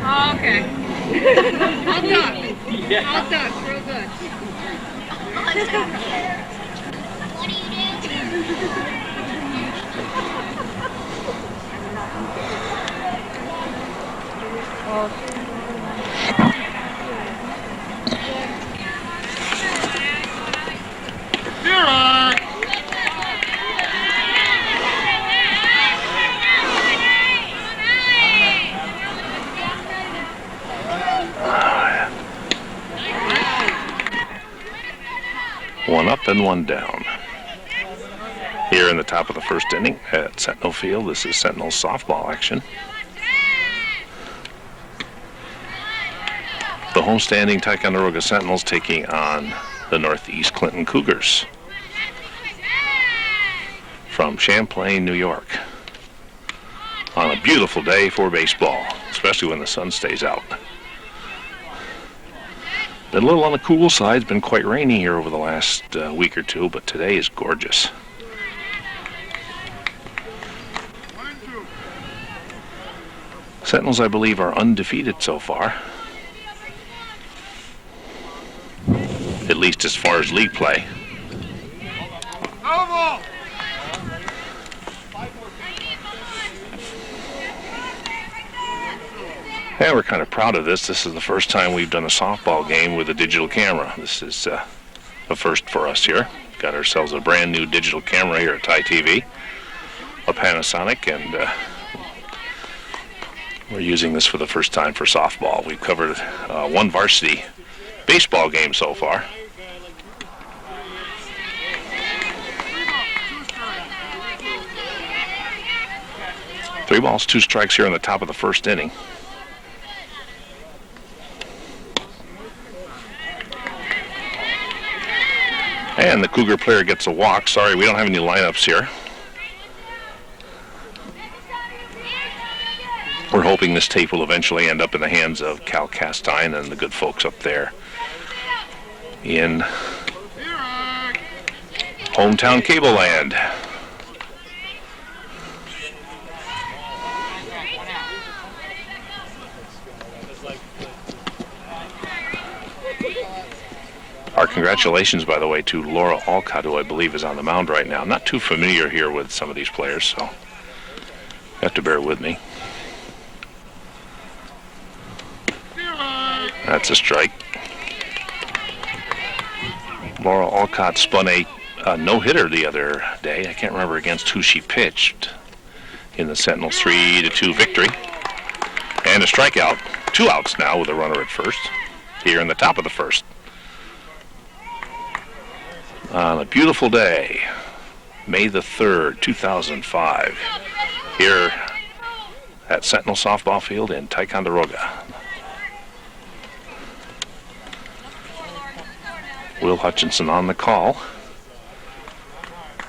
Oh, okay. I'll duck. Yeah. I'll duck real good. What do you One up and one down. Here in the top of the first inning at Sentinel Field, this is Sentinels softball action. The homestanding Ticonderoga Sentinels taking on the Northeast Clinton Cougars from Champlain, New York, on a beautiful day for baseball, especially when the sun stays out. Been a little on the cool side. It's been quite rainy here over the last week or two, but today is gorgeous. Sentinels, I believe, are undefeated so far, at least as far as league play. And we're kind of proud of this. This is the first time we've done a softball game with a digital camera. This is a first for us here. Got ourselves a brand new digital camera here at Ti TV, a Panasonic, and we're using this for the first time for softball. We've covered one varsity baseball game so far. Three balls, two strikes here in the top of the first inning. And the Cougar player gets a walk. Sorry, we don't have any lineups here. We're hoping this tape will eventually end up in the hands of Cal Castine and the good folks up there in hometown cable land. Our congratulations, by the way, to Laura Alcott, who I believe is on the mound right now. I'm not too familiar here with some of these players, so you have to bear with me. That's a strike. Laura Alcott spun a no-hitter the other day. I can't remember against who she pitched in the Sentinels 3-2 victory. And a strikeout. 2 outs now with a runner at first here in the top of the first. On a beautiful day, May the 3rd, 2005, here at Sentinel Softball Field in Ticonderoga. Will Hutchinson on the call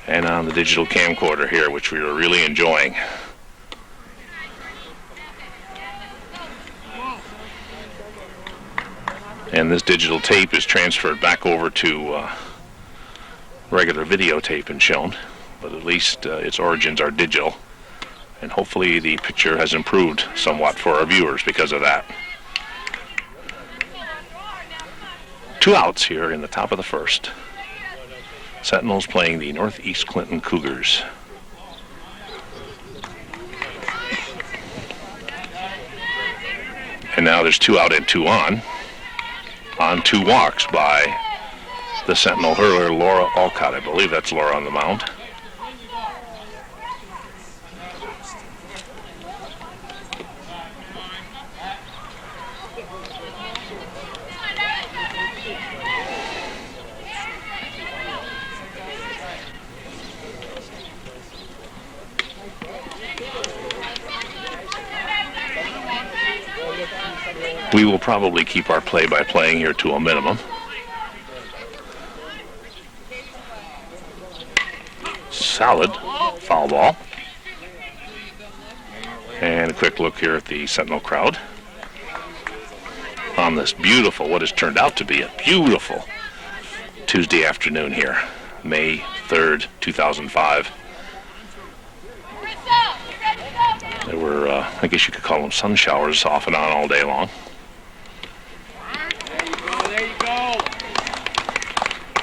and on the digital camcorder here, which we are really enjoying. And this digital tape is transferred back over to regular videotape and shown, but at least its origins are digital, and hopefully the picture has improved somewhat for our viewers because of that. 2 outs here in the top of the first. Sentinels playing the Northeast Clinton Cougars. And now there's 2 out and 2 on 2 walks by the Sentinel hurler, Laura Alcott. I believe that's Laura on the mound. We will probably keep our play-by-playing here to a minimum. Solid foul ball. And a quick look here at the Sentinel crowd on this beautiful, what has turned out to be a beautiful Tuesday afternoon here, May 3rd, 2005. There were, I guess you could call them sun showers off and on all day long. There you go.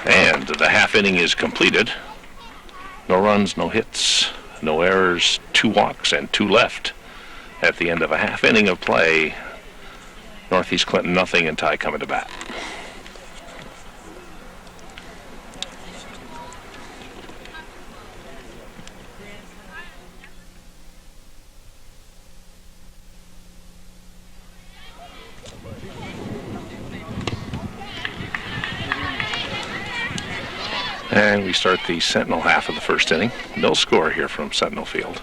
And the half inning is completed. No runs, no hits, no errors, 2 walks, and 2 left. At the end of a half inning of play, Northeast Clinton nothing and Ty coming to bat. And we start the Sentinel half of the first inning. No score here from Sentinel Field.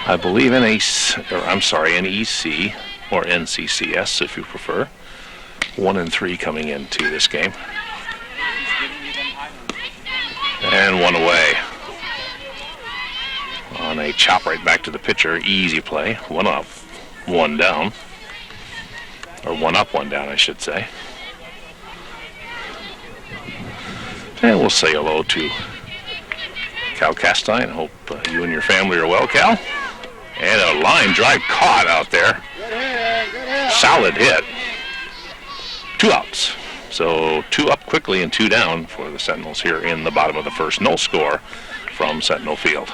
I believe NEC or NCCS if you prefer. 1-3 coming into this game. And 1 away. On a chop right back to the pitcher. Easy play. 1 up, 1 down. Or 1 up, 1 down, I should say. And we'll say hello to Cal Castine. Hope you and your family are well, Cal. And a line drive caught out there. Good hit. Solid hit. 2 outs. So 2 up quickly and 2 down for the Sentinels here in the bottom of the first. No score from Sentinel Field.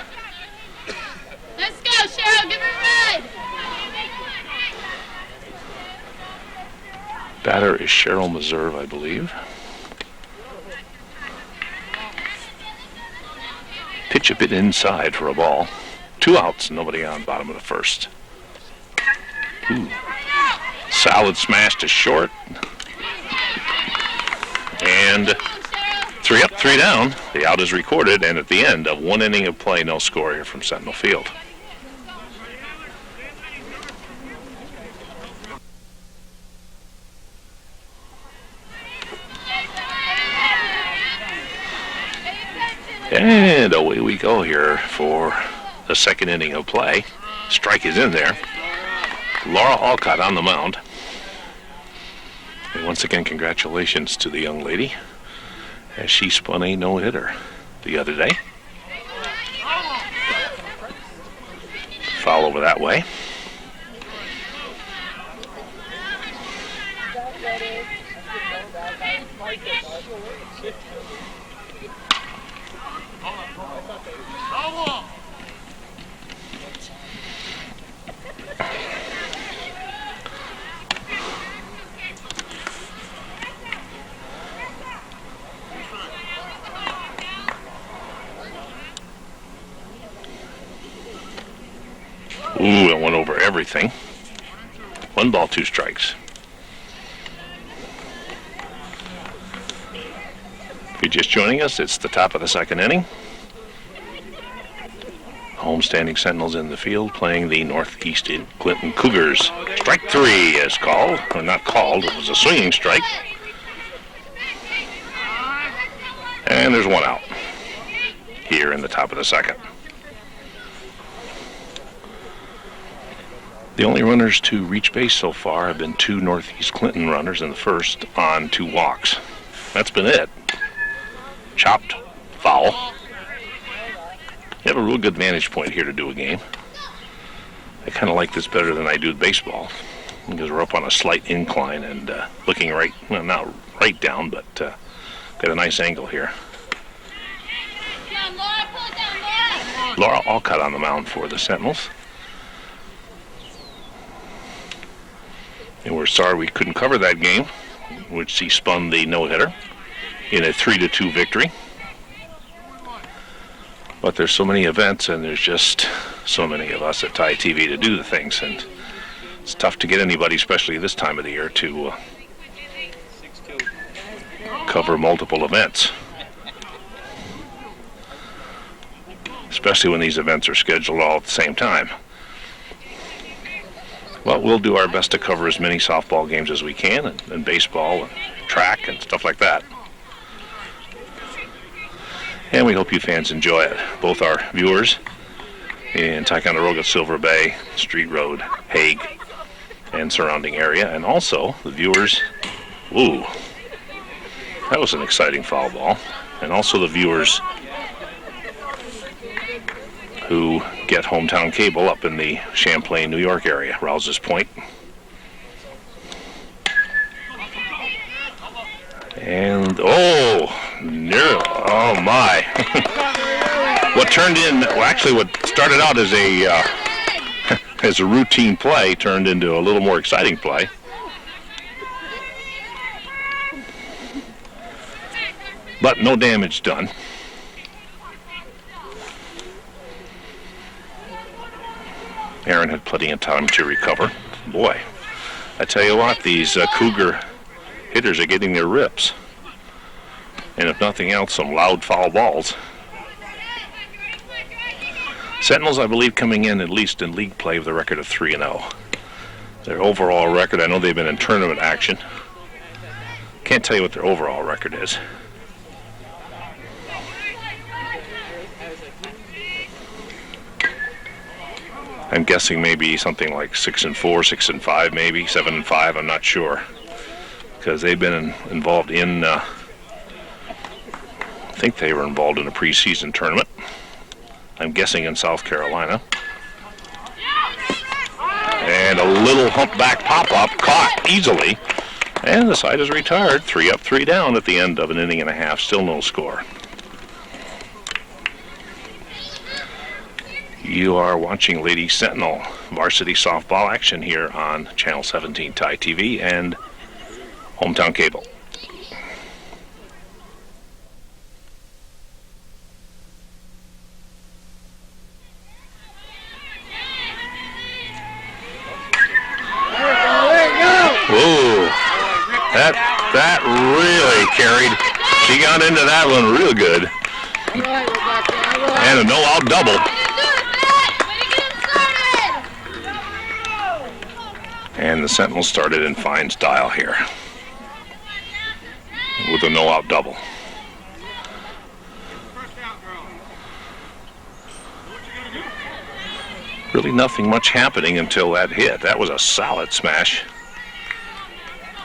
Let's go, Cheryl. Give her a ride. Batter is Cheryl Meserve, I believe. Pitch a bit inside for a ball. 2 outs, nobody on bottom of the first. Ooh. Solid smash to short. And 3 up, 3 down. The out is recorded, and at the end of 1 inning of play, no score here from Sentinel Field. And away we go here for the second inning of play. Strike is in there. Laura Alcott on the mound. And once again, congratulations to the young lady as she spun a no-hitter the other day. Foul over that way. Ooh, it went over everything. 1 ball, 2 strikes. If you're just joining us, it's the top of the second inning. Homestanding Sentinels in the field playing the Northeast Clinton Cougars. Strike 3 is called, or not called, it was a swinging strike. And there's 1 out here in the top of the second. The only runners to reach base so far have been 2 Northeast Clinton runners in the first on 2 walks. That's been it. Chopped, foul. You have a real good vantage point here to do a game. I kind of like this better than I do baseball because we're up on a slight incline and looking right, well, not right down, but got a nice angle here. Laura Alcott on the mound for the Sentinels. And we're sorry we couldn't cover that game, which he spun the no-hitter in a 3-2 victory. But there's so many events, and there's just so many of us at Ty TV to do the things, and it's tough to get anybody, especially this time of the year, to cover multiple events. Especially when these events are scheduled all at the same time. Well, we'll do our best to cover as many softball games as we can, and baseball and track and stuff like that. And we hope you fans enjoy it. Both our viewers in Ticonderoga, Silver Bay, Street Road, Hague, and surrounding area, and also the viewers, ooh, that was an exciting foul ball, and also the viewers who get hometown cable up in the Champlain, New York area. Rouse's Point. And, oh my. What started out as as a routine play turned into a little more exciting play. But no damage done. Aaron had plenty of time to recover. Boy, I tell you what, these Cougar hitters are getting their rips. And if nothing else, some loud foul balls. Sentinels, I believe, coming in at least in league play with a record of 3-0. Their overall record, I know they've been in tournament action. Can't tell you what their overall record is. I'm guessing maybe something like 6-4, 6-5, maybe 7-5. I'm not sure, because they've been involved in. I think they were involved in a preseason tournament. I'm guessing in South Carolina. And a little humpback pop-up caught easily, and the side is retired. 3 up, 3 down at the end of an inning and a half. Still no score. You are watching Lady Sentinel varsity softball action here on Channel 17 Thai TV and Hometown Cable. Whoa, that really carried. She got into that one real good. And a no-out double. And the Sentinels started in fine style here with a no-out double. Really nothing much happening until that hit. That was a solid smash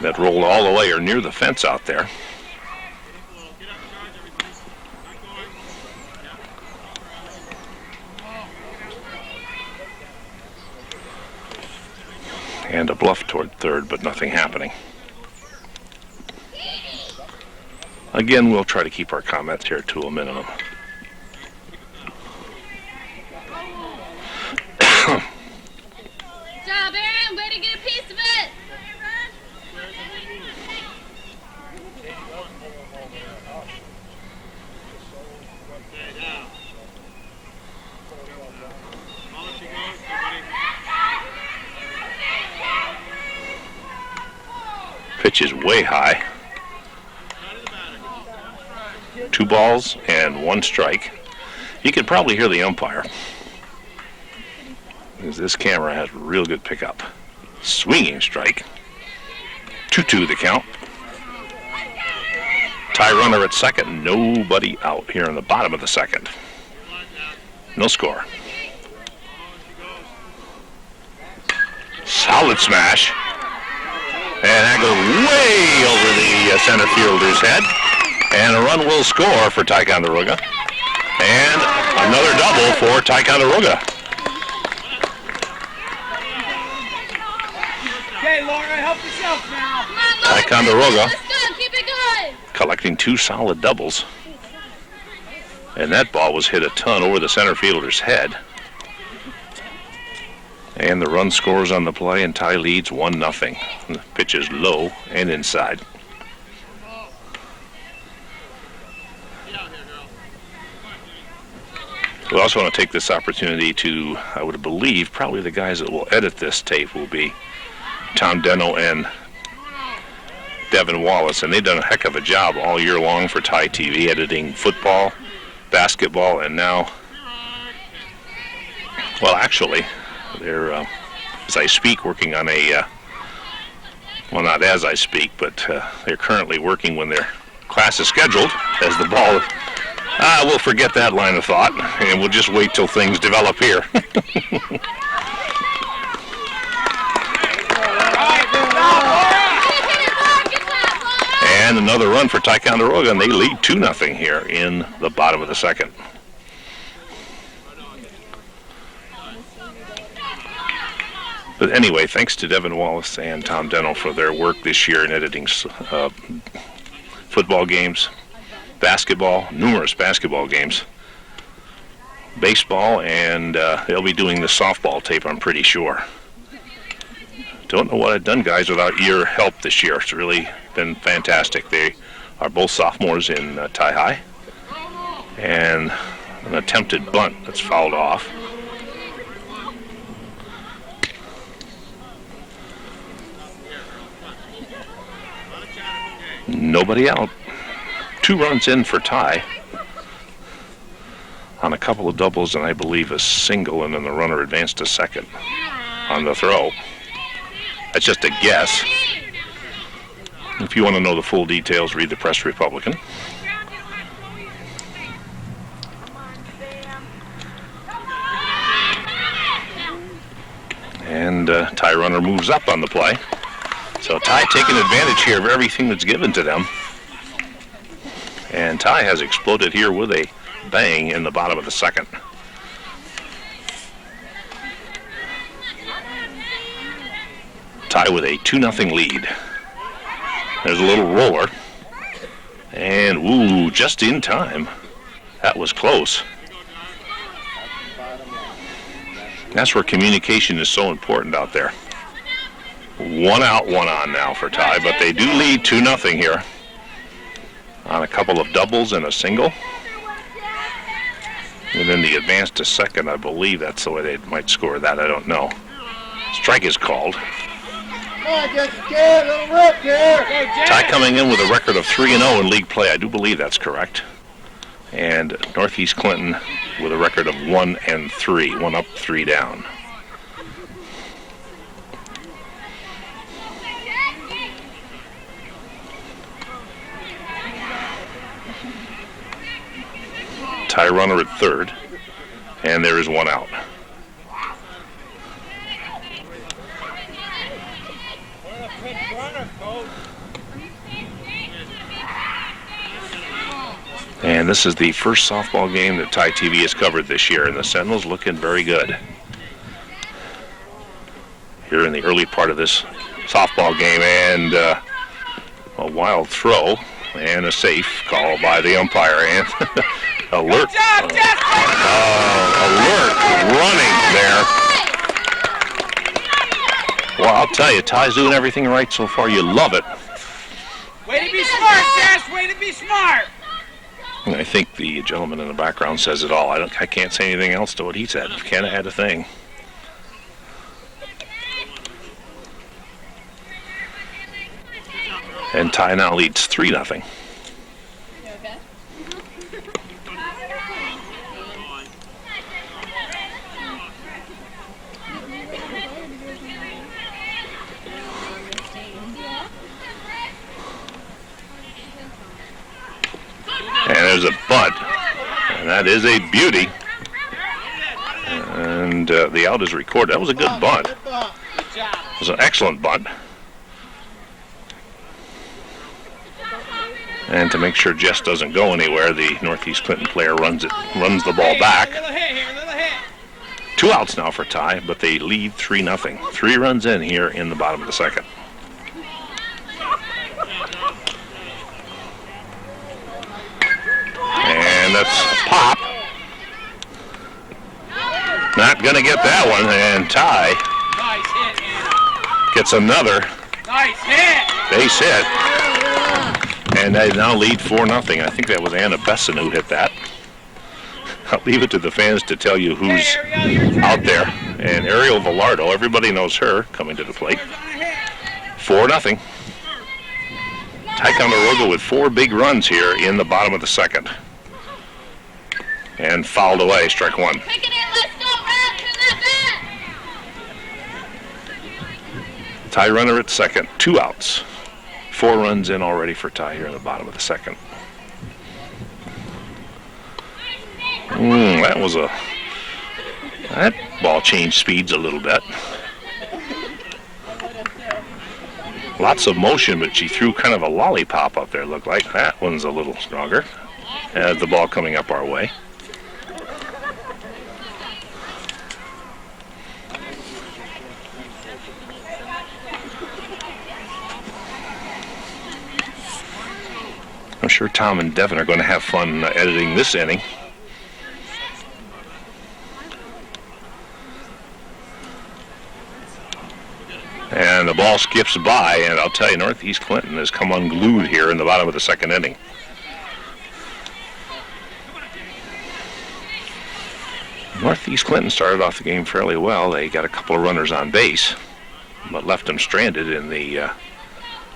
that rolled all the way or near the fence out there. And a bluff toward third, but nothing happening. Again, we'll try to keep our comments here to a minimum. Good job, Aaron. Way to get a piece of it. Pitch is way high. 2 balls and 1 strike. You can probably hear the umpire, because this camera has real good pickup. Swinging strike. 2-2 the count. Tie runner at second. Nobody out here in the bottom of the second. No score. Solid smash. And that goes way over the center fielder's head. And a run will score for Ticonderoga. And another double for Ticonderoga. Okay, Laura, help yourself now. Ticonderoga Let's go. Keep it going. collecting 2 solid doubles. And that ball was hit a ton over the center fielder's head. And the run scores on the play, and Ty leads 1-0. The pitch is low and inside. We also want to take this opportunity to, I would believe, probably the guys that will edit this tape will be Tom Deno and Devin Wallace, and they've done a heck of a job all year long for Thai TV, editing football, basketball, and now, well, actually, they're, as I speak, working on a, well, not as I speak, but they're currently working when their class is scheduled, as the ball, we'll forget that line of thought, and we'll just wait till things develop here. And another run for Ticonderoga, and they lead 2-0 here in the bottom of the second. But anyway, thanks to Devin Wallace and Tom Deno for their work this year in editing football games, basketball, numerous basketball games, baseball, and they'll be doing the softball tape, I'm pretty sure. Don't know what I've done, guys, without your help this year. It's really been fantastic. They are both sophomores in Tie High, and an attempted bunt that's fouled off. Nobody out. 2 runs in for Ty on a couple of doubles and I believe a single, and then the runner advanced to second on the throw. That's just a guess. If you want to know the full details, read the Press Republican. And Ty runner moves up on the play. So Ty taking advantage here of everything that's given to them. And Ty has exploded here with a bang in the bottom of the second. Ty with a 2-0 lead. There's a little roller. And, ooh, just in time. That was close. That's where communication is so important out there. 1 out, 1 on now for Ty, but they do lead 2-0 here on a couple of doubles and a single. And then the advance to second, I believe that's the way they might score that. I don't know. Strike is called. Ty coming in with a record of 3-0 in league play. I do believe that's correct. And Northeast Clinton with a record of 1-3, 1 up, 3 down. Ty runner at third, and there is 1 out. And this is the first softball game that Ty TV has covered this year, and the Sentinels looking very good. Here in the early part of this softball game, and a wild throw and a safe call by the umpire, and alert. Alert running there. Well, I'll tell you, Ty's doing everything right so far. You love it. Way to be smart, Jess. Way to be smart. And I think the gentleman in the background says it all. I can't say anything else to what he said. Can't add a thing. And Ty now leads 3-0. And there's a bunt, and that is a beauty. And the out is recorded. That was a good bunt. It was an excellent bunt. And to make sure Jess doesn't go anywhere, the Northeast Clinton player runs the ball back. 2 outs now for Ty, but they lead 3-0. 3 runs in here in the bottom of the second. And that's a pop. Not going to get that one, and Ty gets another base hit. And they now lead 4-0. I think that was Anna Besson who hit that. I'll leave it to the fans to tell you who's out there. And Ariel Villardo, everybody knows her, coming to the plate. 4-0. Ticonderoga with 4 big runs here in the bottom of the second. And fouled away, strike 1. Ty runner at second, 2 outs. 4 runs in already for Ty here in the bottom of the second. That ball changed speeds a little bit. Lots of motion, but she threw kind of a lollipop up there, looked like. That one's a little stronger. As the ball coming up our way. sure Tom and Devin are going to have fun editing this inning. And the ball skips by, and I'll tell you, Northeast Clinton has come unglued here in the bottom of the second inning. Northeast Clinton started off the game fairly well. They got a couple of runners on base, but left them stranded in the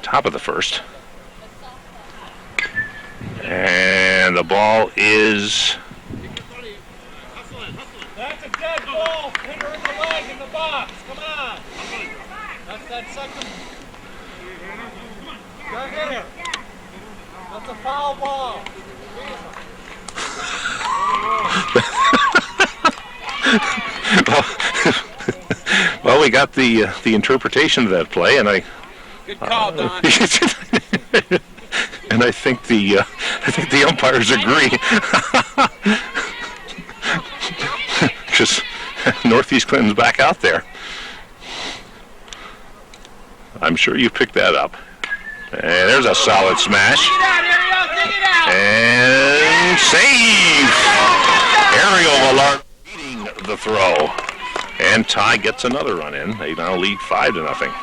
top of the first. And the ball is... That's a dead ball. Hit her in the leg in the box. Come on. That's that second. Go hit her. That's a foul ball. Well, we got the interpretation of that play, and I. Good call, Don. And I think the umpires agree. Because Northeast Clinton's back out there. I'm sure you picked that up. And there's a solid smash. Dig it out, Ariel. Dig it out. And save! Ariel Villard beating the throw. And Ty gets another run in. They now lead 5-0.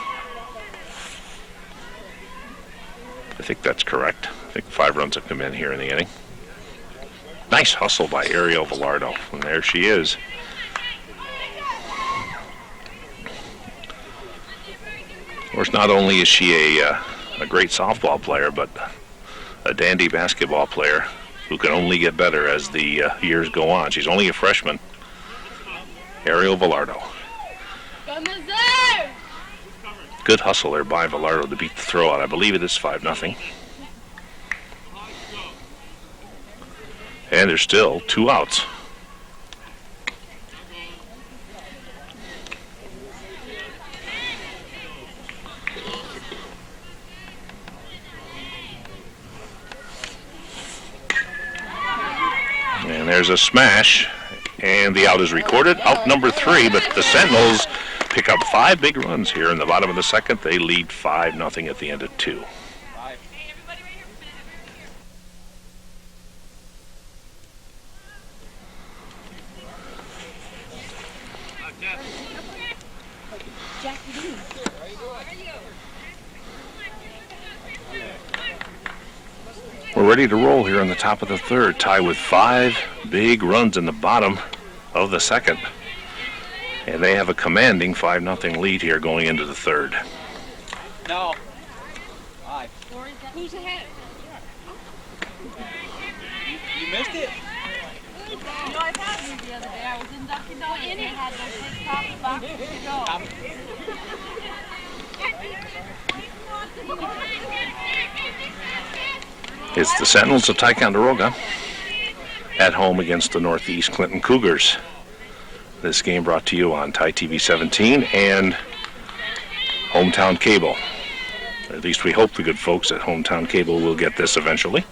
I think that's correct. I think 5 runs have come in here in the inning. Nice hustle by Ariel Villardo. And there she is. Of course, not only is she a great softball player, but a dandy basketball player who can only get better as the years go on. She's only a freshman. Ariel Villardo. Good hustle there by Villardo to beat the throw out. I believe it is 5-0. And there's still 2 outs. And there's a smash, and the out is recorded. Out number 3, but the Sentinels pick up 5 big runs here in the bottom of the second. They lead 5-0 at the end of 2. We're ready to roll here on the top of the third, tie with 5 big runs in the bottom of the second. And they have a commanding 5-0 lead here going into the third. No. 5. Who's ahead? You missed it. You know, I thought you the other day. I was in Dunkin' Donuts and they had those big coffee boxes to go. It's the Sentinels of Ticonderoga at home against the Northeast Clinton Cougars. This game brought to you on Ty TV 17 and Hometown Cable. Or at least we hope the good folks at Hometown Cable will get this eventually.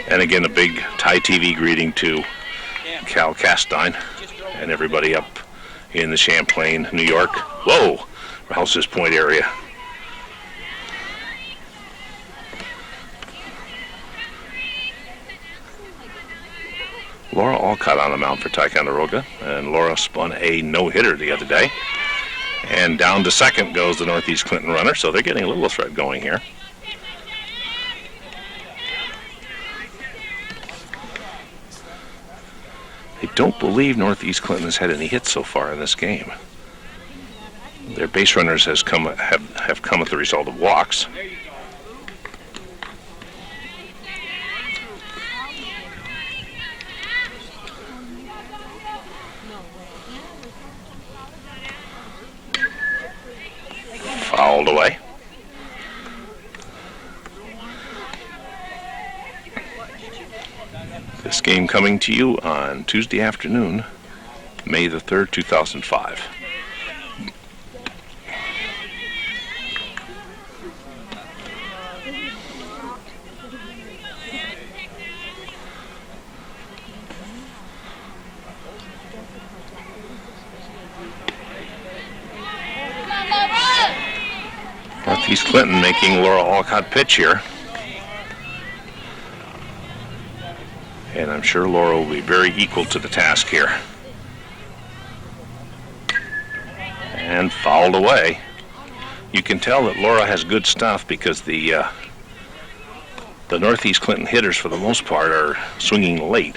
And again, a big Ty TV greeting to Cal Castine and everybody up in the Champlain, New York. Whoa! Rouse's Point area. Laura Alcott on the mound for Ticonderoga, and Laura spun a no-hitter the other day. And down to second goes the Northeast Clinton runner, so they're getting a little threat going here. I don't believe Northeast Clinton has had any hits so far in this game. Their base runners have come as the result of walks. Fouled away. This game coming to you on Tuesday afternoon, May the 3rd, 2005. Northeast Clinton making Laura Alcott pitch here. sure Laura will be very equal to the task here. And fouled away. You can tell that Laura has good stuff because the Northeast Clinton hitters, for the most part, are swinging late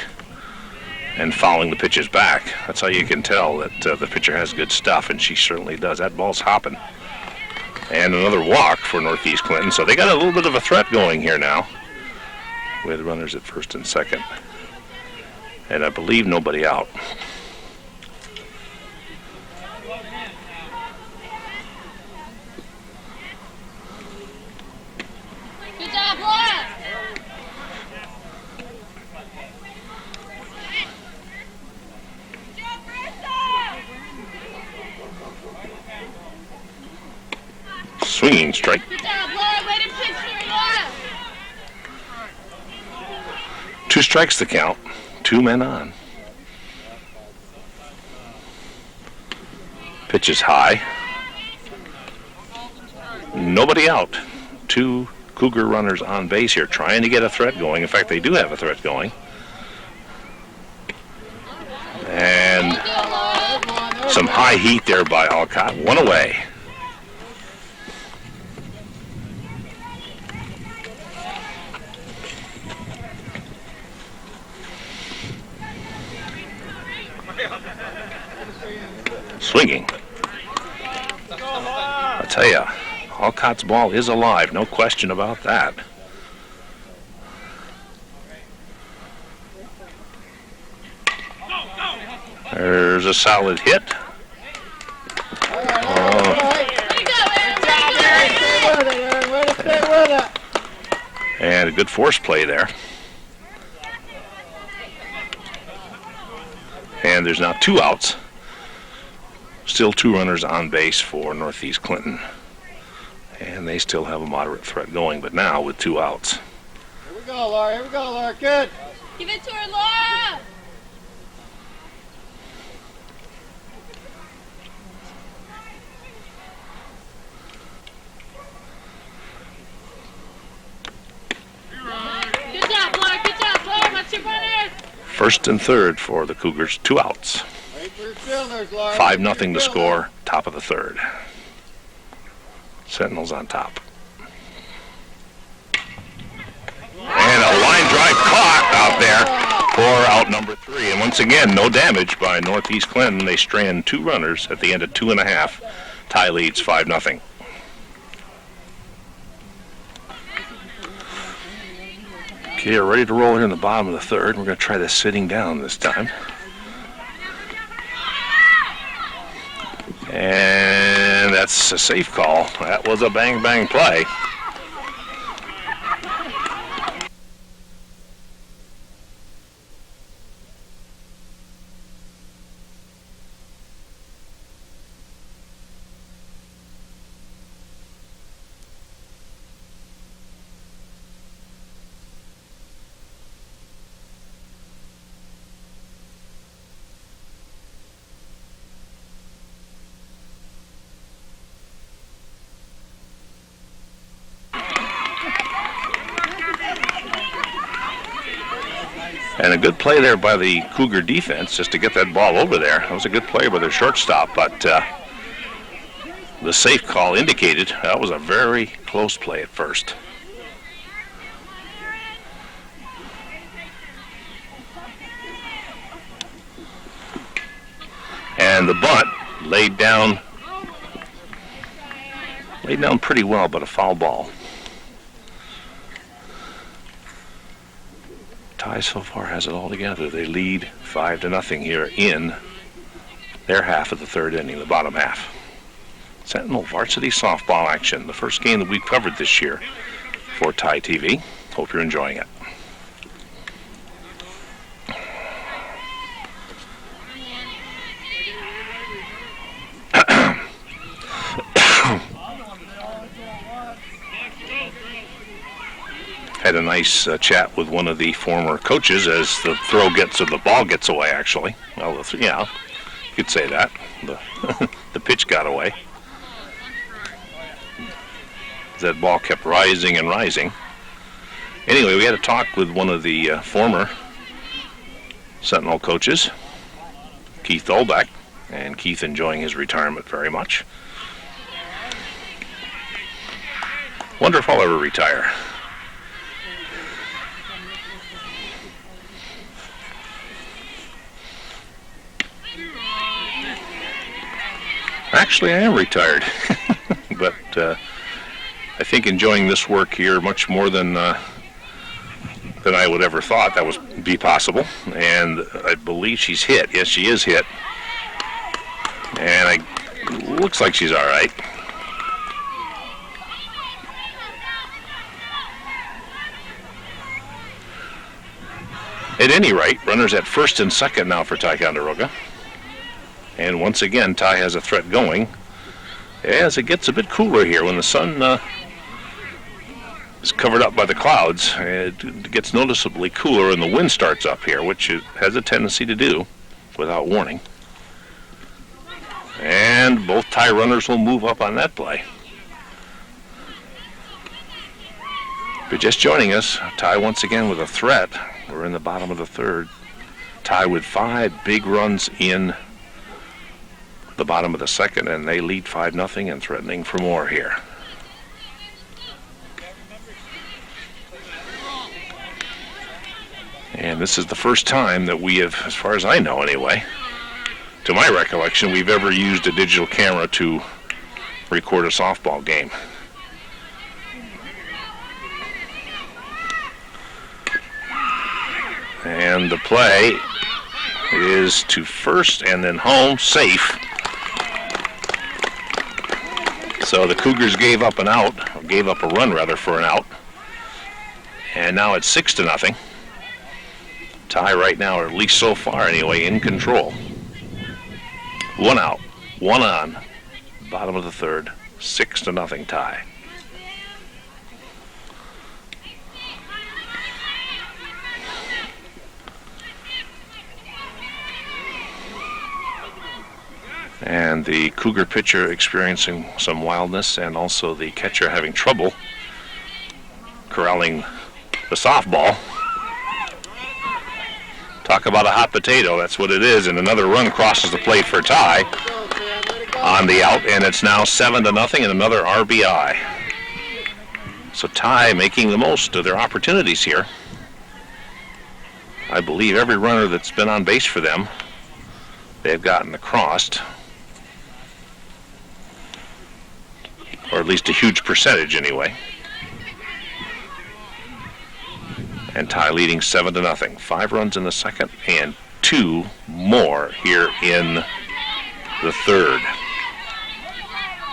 and fouling the pitches back. That's how you can tell that the pitcher has good stuff, and she certainly does. That ball's hopping. And another walk for Northeast Clinton, so they got a little bit of a threat going here now with runners at first and second. And I believe nobody out. Good job, Laura. Swinging strike. Good job, Laura. Way to pitch for Laura. 2 strikes to count. 2 men on. Pitch is high. Nobody out. 2 Cougar runners on base here trying to get a threat going. In fact, they do have a threat going. And some high heat there by Alcott. 1 away. Swinging. I tell you, Alcott's ball is alive, no question about that. There's a solid hit. And a good force play there. And there's now 2 outs. Still 2 runners on base for Northeast Clinton. And they still have a moderate threat going, but now with 2 outs. Here we go, Laura. Here we go, Laura. Good. Give it to her, Laura. Good job, Laura. Good job, Laura. What's your runners? First and third for the Cougars, 2 outs. Wait for your fielders, Laura. 5-0 to score, top of the third. Sentinels on top. And a line drive caught out there for out number 3. And once again, no damage by Northeast Clinton. They strand 2 runners at the end of 2.5. Tie leads 5-0. Okay, we're ready to roll here in the bottom of the third. We're going to try this sitting down this time. And that's a safe call. That was a bang-bang play. And a good play there by the Cougar defense just to get that ball over there. That was a good play by their shortstop, but the safe call indicated that was a very close play at first. And the bunt laid down pretty well, but a foul ball. Tie so far has it all together. They lead 5-0 here in their half of the third inning, the bottom half. Sentinel varsity softball action, the first game that we've covered this year for Tie TV. Hope you're enjoying it. Had a nice chat with one of the former coaches as the throw gets, or the ball gets away, actually. Well, yeah, you could say that. The pitch got away. That ball kept rising and rising. Anyway, we had a talk with one of the former Sentinel coaches, Keith Olbeck, and Keith enjoying his retirement very much. Wonder if I'll ever retire. Actually, I am retired, but I think enjoying this work here much more than I would ever thought that would be possible. And I believe she's hit. Yes, she is hit. And looks like she's all right. At any rate, runners at first and second now for Ticonderoga. And once again, Ty has a threat going as it gets a bit cooler here. When the sun is covered up by the clouds, it gets noticeably cooler and the wind starts up here, which it has a tendency to do without warning. And both Ty runners will move up on that play. If you're just joining us, Ty once again with a threat. We're in the bottom of the third. Ty with 5 big runs in the bottom of the second, and they lead 5-0 and threatening for more here. And this is the first time that we have, as far as I know anyway, to my recollection, we've ever used a digital camera to record a softball game. And the play is to first and then home, safe. So the Cougars gave up a run rather, for an out. And now it's 6-0. Ty right now, or at least so far anyway, in control. 1 out, 1 on, bottom of the third, 6-0 tie. And the Cougar pitcher experiencing some wildness, and also the catcher having trouble corralling the softball. Talk about a hot potato, that's what it is. And another run crosses the plate for Ty on the out, and it's now 7-0 and another RBI. So Ty making the most of their opportunities here. I believe every runner that's been on base for them, they've gotten across, or at least a huge percentage anyway. And Ty leading 7-0. 5 runs in the second and 2 more here in the third.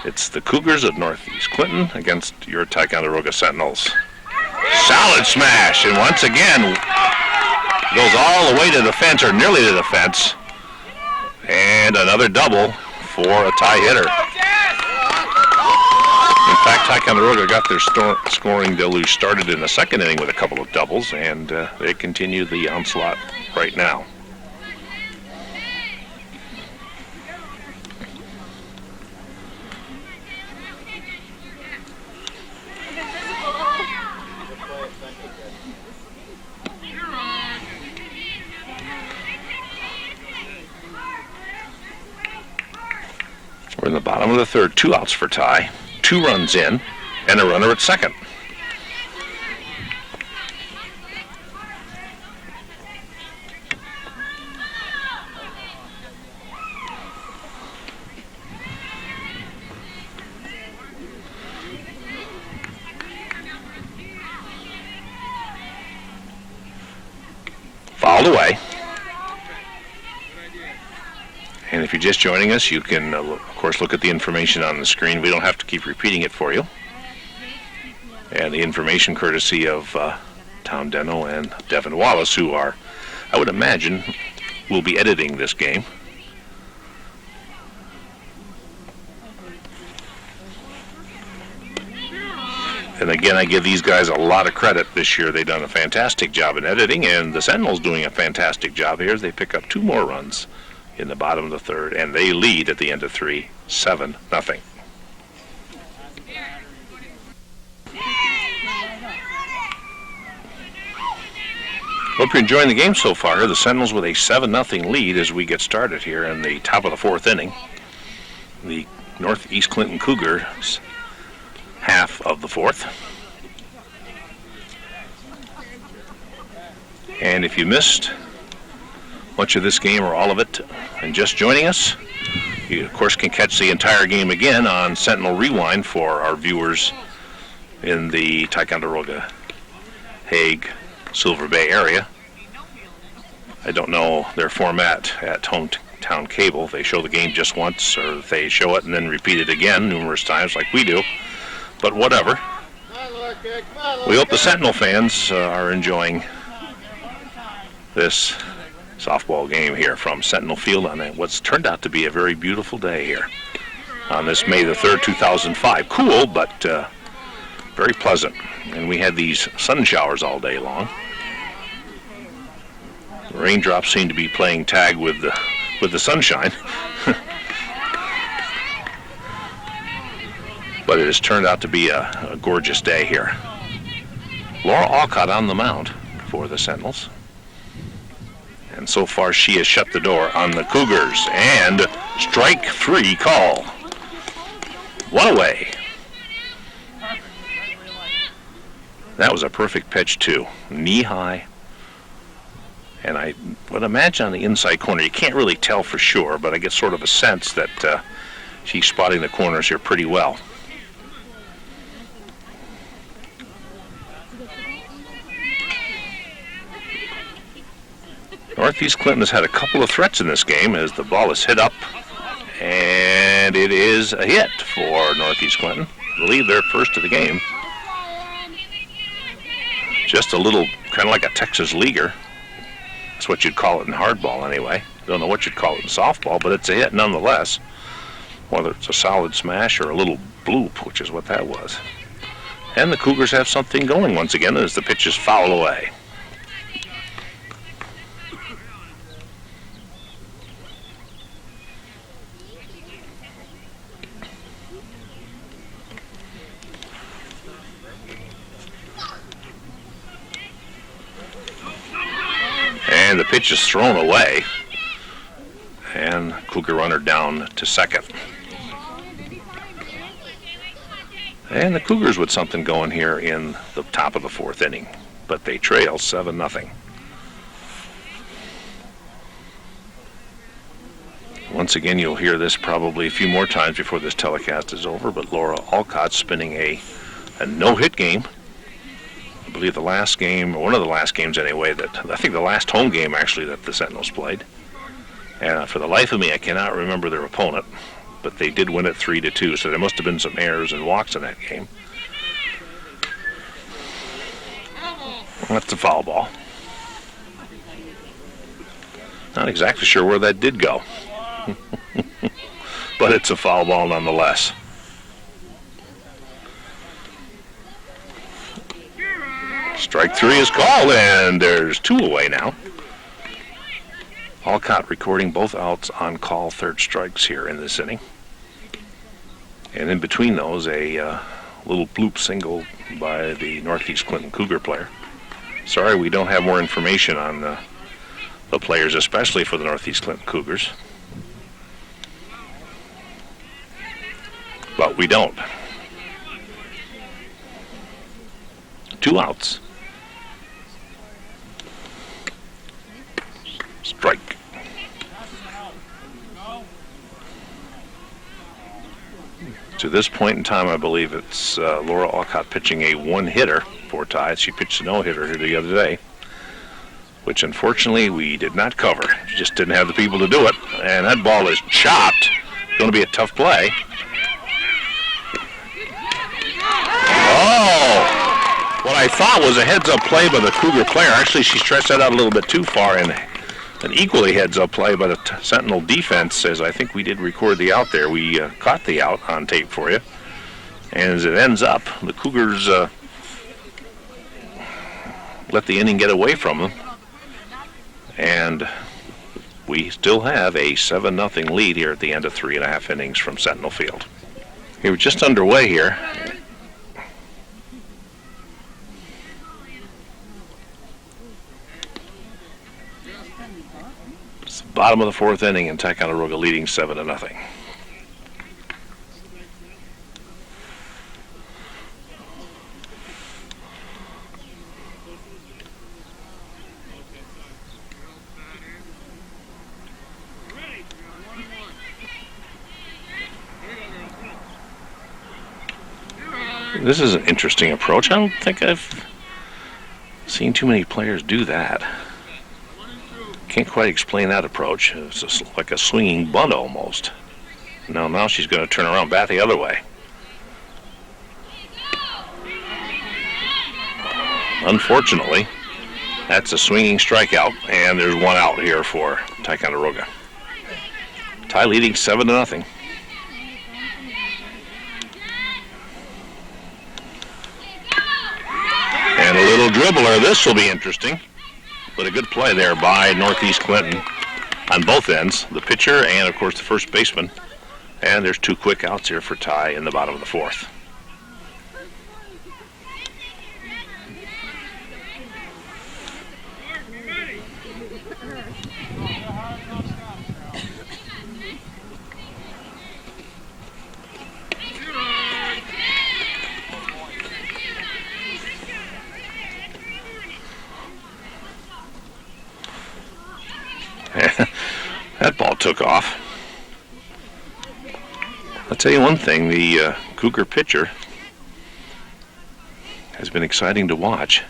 It's the Cougars of Northeast Clinton against your Ticonderoga Sentinels. Solid smash, and once again goes all the way to the fence, or nearly to the fence. And another double for a Ty hitter. In fact, Ticonderoga got their scoring deluge started in the second inning with a couple of doubles, and they continue the onslaught right now. We're in the bottom of the third, 2 outs for Ty. 2 runs in, and a runner at second. Fouled away. And if you're just joining us, you can, of course, look at the information on the screen. We don't have to keep repeating it for you. And the information courtesy of Tom Deno and Devin Wallace, who are, I would imagine, will be editing this game. And again, I give these guys a lot of credit this year. They've done a fantastic job in editing, and the Sentinels doing a fantastic job here as they pick up 2 more runs in the bottom of the third, and they lead at the end of 3, 7-0. Hope you're enjoying the game so far. The Sentinels with a 7-0 lead as we get started here in the top of the 4th inning. The Northeast Clinton Cougars half of the 4th. And if you missed much of this game or all of it and just joining us, you of course can catch the entire game again on Sentinel Rewind for our viewers in the Ticonderoga, Hague, Silver Bay area. I don't know their format at Hometown Cable. They show the game just once, or they show it and then repeat it again numerous times like we do. But whatever. We hope the Sentinel fans are enjoying this softball game here from Sentinel Field on what's turned out to be a very beautiful day here on this May the 3rd, 2005. Cool, but very pleasant. And we had these sun showers all day long. The raindrops seem to be playing tag with the sunshine. But it has turned out to be a gorgeous day here. Laura Alcott on the mound for the Sentinels. And so far she has shut the door on the Cougars. And strike 3 call. One away. That was a perfect pitch too. Knee high. And I would imagine on the inside corner, you can't really tell for sure, but I get sort of a sense that she's spotting the corners here pretty well. Northeast Clinton has had a couple of threats in this game as the ball is hit up, and it is a hit for Northeast Clinton. I believe they're first of the game. Just a little, kind of like a Texas leaguer. That's what you'd call it in hardball anyway. Don't know what you'd call it in softball, but it's a hit nonetheless. Whether it's a solid smash or a little bloop, which is what that was. And the Cougars have something going once again as the pitch is fouled away. And the pitch is thrown away, and Cougar runner down to second. And the Cougars with something going here in the top of the 4th inning, but they trail 7-0. Once again, you'll hear this probably a few more times before this telecast is over, but Laura Alcott spinning a no-hit game. I believe the last game, or one of the last games anyway, I think the last home game actually that the Sentinels played. And for the life of me, I cannot remember their opponent, but they did win it 3-2, so there must have been some errors and walks in that game. That's a foul ball. Not exactly sure where that did go, but it's a foul ball nonetheless. Strike 3 is called, and there's 2 away now. Alcott recording both outs on call, 3rd strikes here in this inning. And in between those, a little bloop single by the Northeast Clinton Cougar player. Sorry, we don't have more information on the players, especially for the Northeast Clinton Cougars. But we don't. 2 outs. Strike. To this point in time, I believe it's Laura Alcott pitching a 1-hitter for ties. She pitched a no-hitter here the other day, which unfortunately we did not cover. She just didn't have the people to do it, and that ball is chopped. It's going to be a tough play. Oh! What I thought was a heads-up play by the Cougar player. Actually, she stretched that out a little bit too far, and an equally heads-up play by the Sentinel defense, as I think we did record the out there. We caught the out on tape for you. And as it ends up, the Cougars let the inning get away from them. And we still have a 7-0 lead here at the end of 3.5 innings from Sentinel Field. We're just underway here. Bottom of the fourth inning, and Ticonderoga leading 7-0. This is an interesting approach. I don't think I've seen too many players do that. Can't quite explain that approach. It's like a swinging bunt almost. Now she's going to turn around, bat the other way. Unfortunately, that's a swinging strikeout, and there's one out here for Ticonderoga. Ty leading 7-0. And a little dribbler. This will be interesting. But a good play there by Northeast Clinton on both ends, the pitcher and, of course, the first baseman. And there's two quick outs here for Ty in the bottom of the fourth. That ball took off. I'll tell you one thing, the Cougar pitcher has been exciting to watch.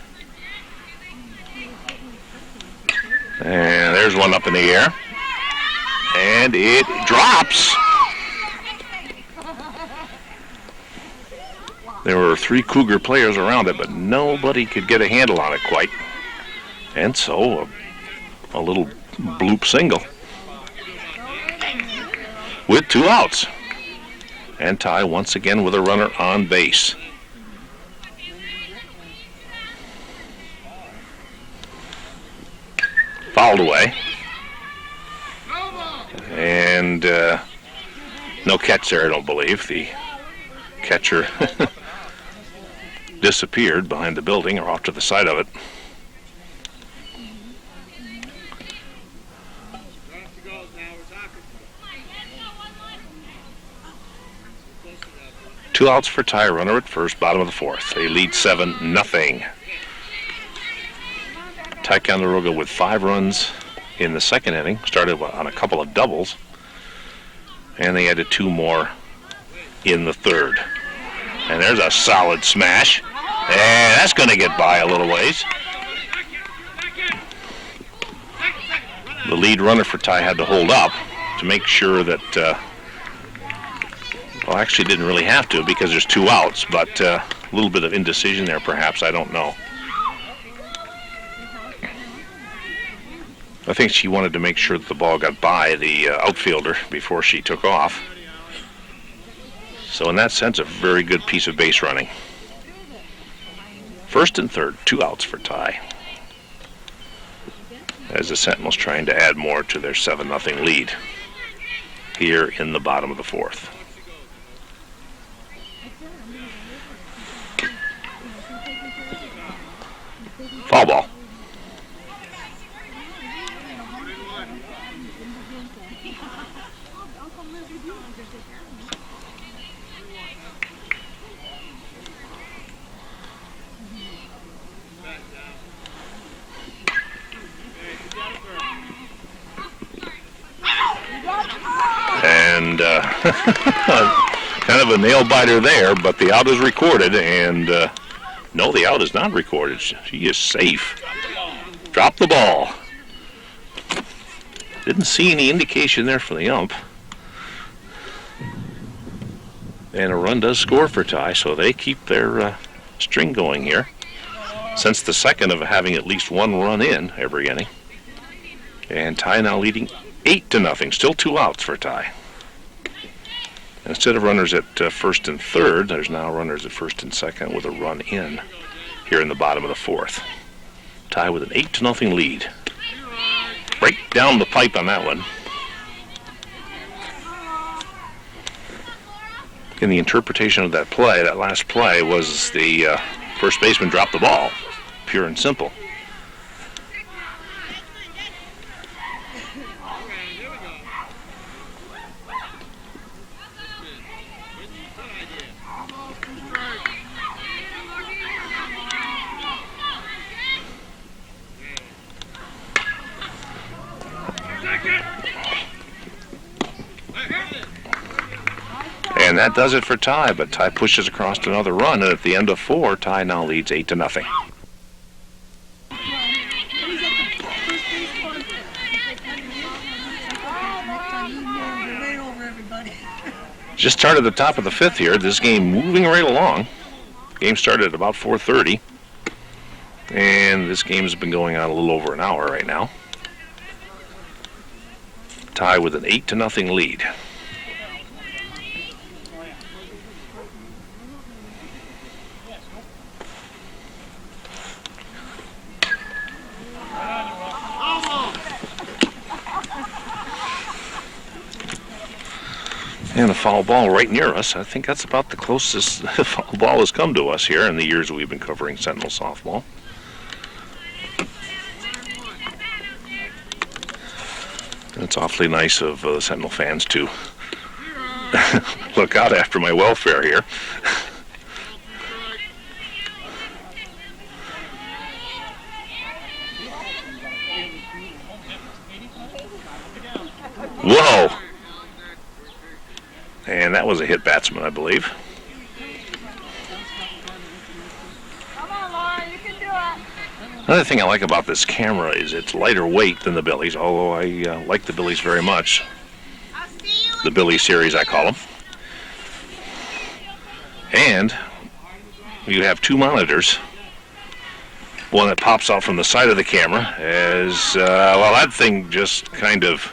And there's one up in the air. And it drops. There were 3 Cougar players around it, but nobody could get a handle on it quite. And so a little bloop single with 2 outs. And Ty once again with a runner on base. Fouled away. And no catch there, I don't believe. The catcher disappeared behind the building or off to the side of it. Two outs for Ty, runner at first, bottom of the fourth. They lead 7-0. Ticonderoga with 5 runs in the second inning. Started on a couple of doubles. And they added 2 more in the third. And there's a solid smash. And that's going to get by a little ways. The lead runner for Ty had to hold up to make sure that... well, actually didn't really have to because there's 2 outs, but a little bit of indecision there perhaps, I don't know. I think she wanted to make sure that the ball got by the outfielder before she took off. So in that sense, a very good piece of base running. First and third, 2 outs for Ty, as the Sentinels trying to add more to their 7-0 lead here in the bottom of the fourth. Foul ball. And kind of a nail biter there, but the out is recorded, and no, the out is not recorded. She is safe. Drop the ball. Didn't see any indication there from the ump. And a run does score for Ty, so they keep their string going here. Since the second of having at least 1 run in every inning. And Ty now leading 8-0. Still 2 outs for Ty. Instead of runners at first and third, there's now runners at first and second with a run in here in the bottom of the fourth. Ty with an 8-0 lead. Right down the pipe on that one. In the interpretation of that play, that last play was the first baseman dropped the ball. Pure and simple. And that does it for Ty, but Ty pushes across to another run, and at the end of 4, Ty now leads 8-0. Just started the top of the 5th here. This game moving right along. Game started at about 4:30. And this game has been going on a little over an hour right now. Tie with an 8-0 lead. And a foul ball right near us. I think that's about the closest the foul ball has come to us here in the years we've been covering Sentinel softball. And it's awfully nice of the Sentinel fans to look out after my welfare here. Whoa! And that was a hit batsman, I believe. Come on, Laura, you can do it. Another thing I like about this camera is it's lighter weight than the Billies, although I like the Billies very much. The Billy series, I call them. And you have 2 monitors. One that pops out from the side of the camera as, well, that thing just kind of...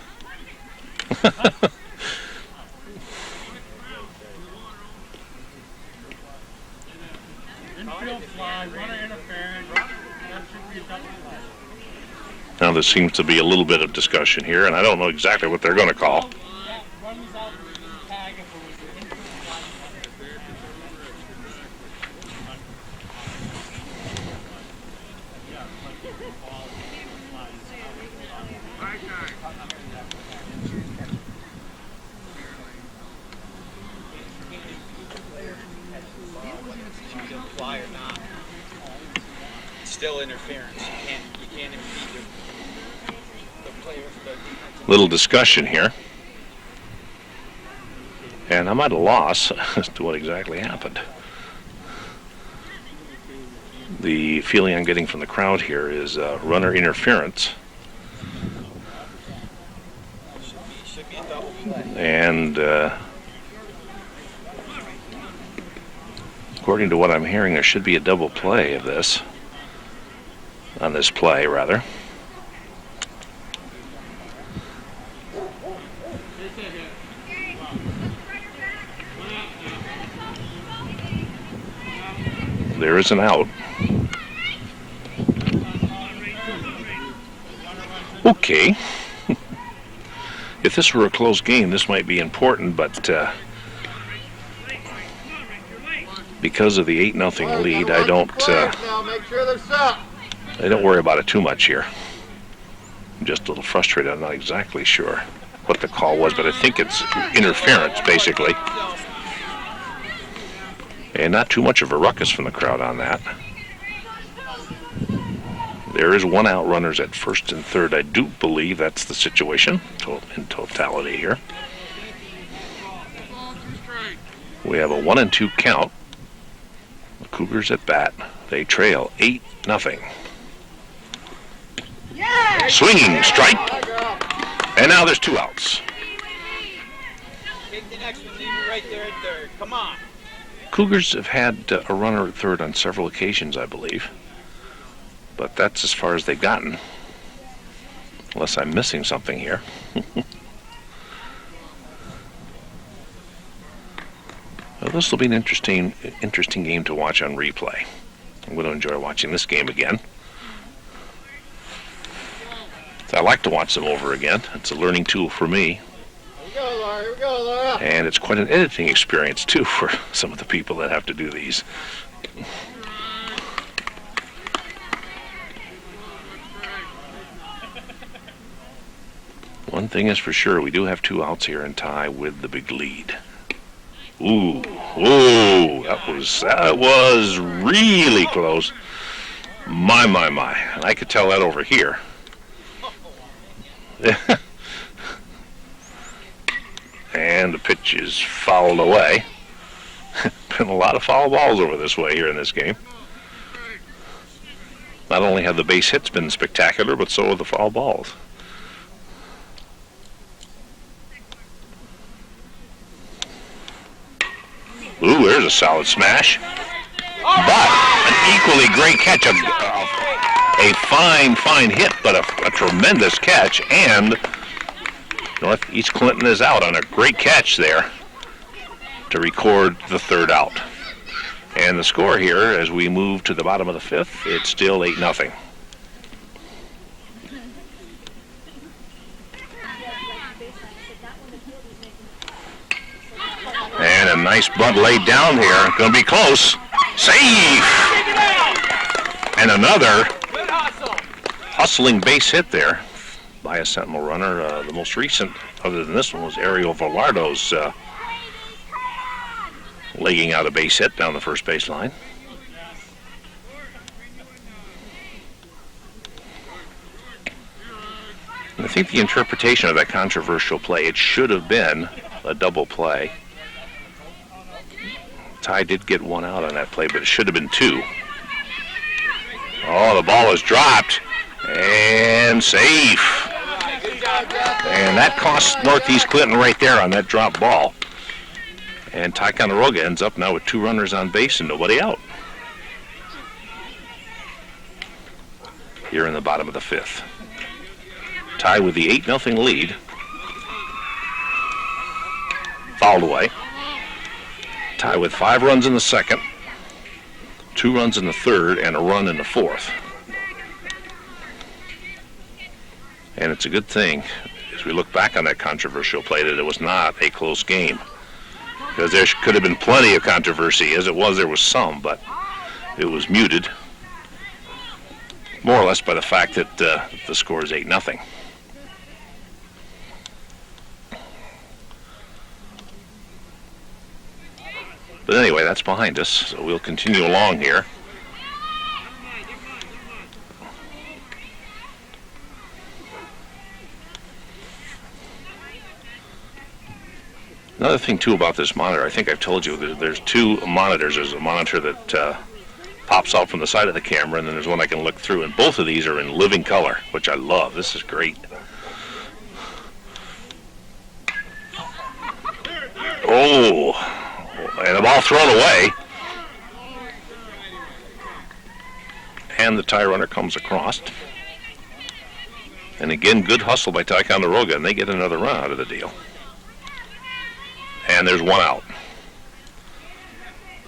Now there seems to be a little bit of discussion here, and I don't know exactly what they're going to call. Still interference. You can't impede the players. Little discussion here. And I'm at a loss as to what exactly happened. The feeling I'm getting from the crowd here is runner interference. Should be a double play. And according to what I'm hearing, there should be a double play of this. On this play, rather. There is an out. Okay. If this were a close game, this might be important, but because of the 8-0 lead, I don't Make sure they're set. I don't worry about it too much here. I'm just a little frustrated. I'm not exactly sure what the call was, but I think it's interference, basically. And not too much of a ruckus from the crowd on that. There is 1 out, runners at first and third. I do believe that's the situation in totality here. We have a 1-2 count. The Cougars at bat. They trail 8-0. Swinging strike. And now there's 2 outs. Take the next one, leave it right there at third. Come on. Cougars have had a runner at third on several occasions, I believe. But that's as far as they've gotten. Unless I'm missing something here. Well, this will be an interesting game to watch on replay. I'm going to enjoy watching this game again. I like to watch them over again. It's a learning tool for me. Here we go, Laura. Here we go, Laura. And it's quite an editing experience, too, for some of the people that have to do these. One thing is for sure, we do have 2 outs here and Tie with the big lead. Ooh, that was really close. My. And I could tell that over here. And And the pitch is fouled away. Been a lot of foul balls over this way here in this game. Not only have the base hits been spectacular, but so have the foul balls. Ooh, there's a solid smash. But an equally great catch. A fine hit, but a tremendous catch. And Northeast Clinton is out on a great catch there to record the third out. And the score here, as we move to the bottom of the fifth, it's still 8-0. And a nice bunt laid down here. Going to be close. Safe! And another hustling base hit there by a Sentinel runner. The most recent, other than this one, was Ariel Velardo's legging out a base hit down the first base line. And I think the interpretation of that controversial play, it should have been a double play. Ty did get one out on that play, but it should have been two. Oh, the ball is dropped and safe. And that costs Northeast Clinton right there on that drop ball. And Ticonderoga ends up now with 2 runners on base and nobody out. Here in the bottom of the fifth. Ty with the 8-0 lead. Fouled away. Ty with 5 runs in the second, 2 runs in the third, and a run in the fourth. And it's a good thing, as we look back on that controversial play, that it was not a close game. Because there could have been plenty of controversy. As it was, there was some, but it was muted, more or less by the fact that the score is 8-0. But anyway, that's behind us, so we'll continue along here. Another thing, too, about this monitor, I think I've told you, there's 2 monitors. There's a monitor that pops out from the side of the camera, and then there's one I can look through, and both of these are in living color, which I love. This is great. Oh, and the ball thrown away. And the tie runner comes across. And again, good hustle by Ticonderoga, and they get another run out of the deal. And there's 1 out.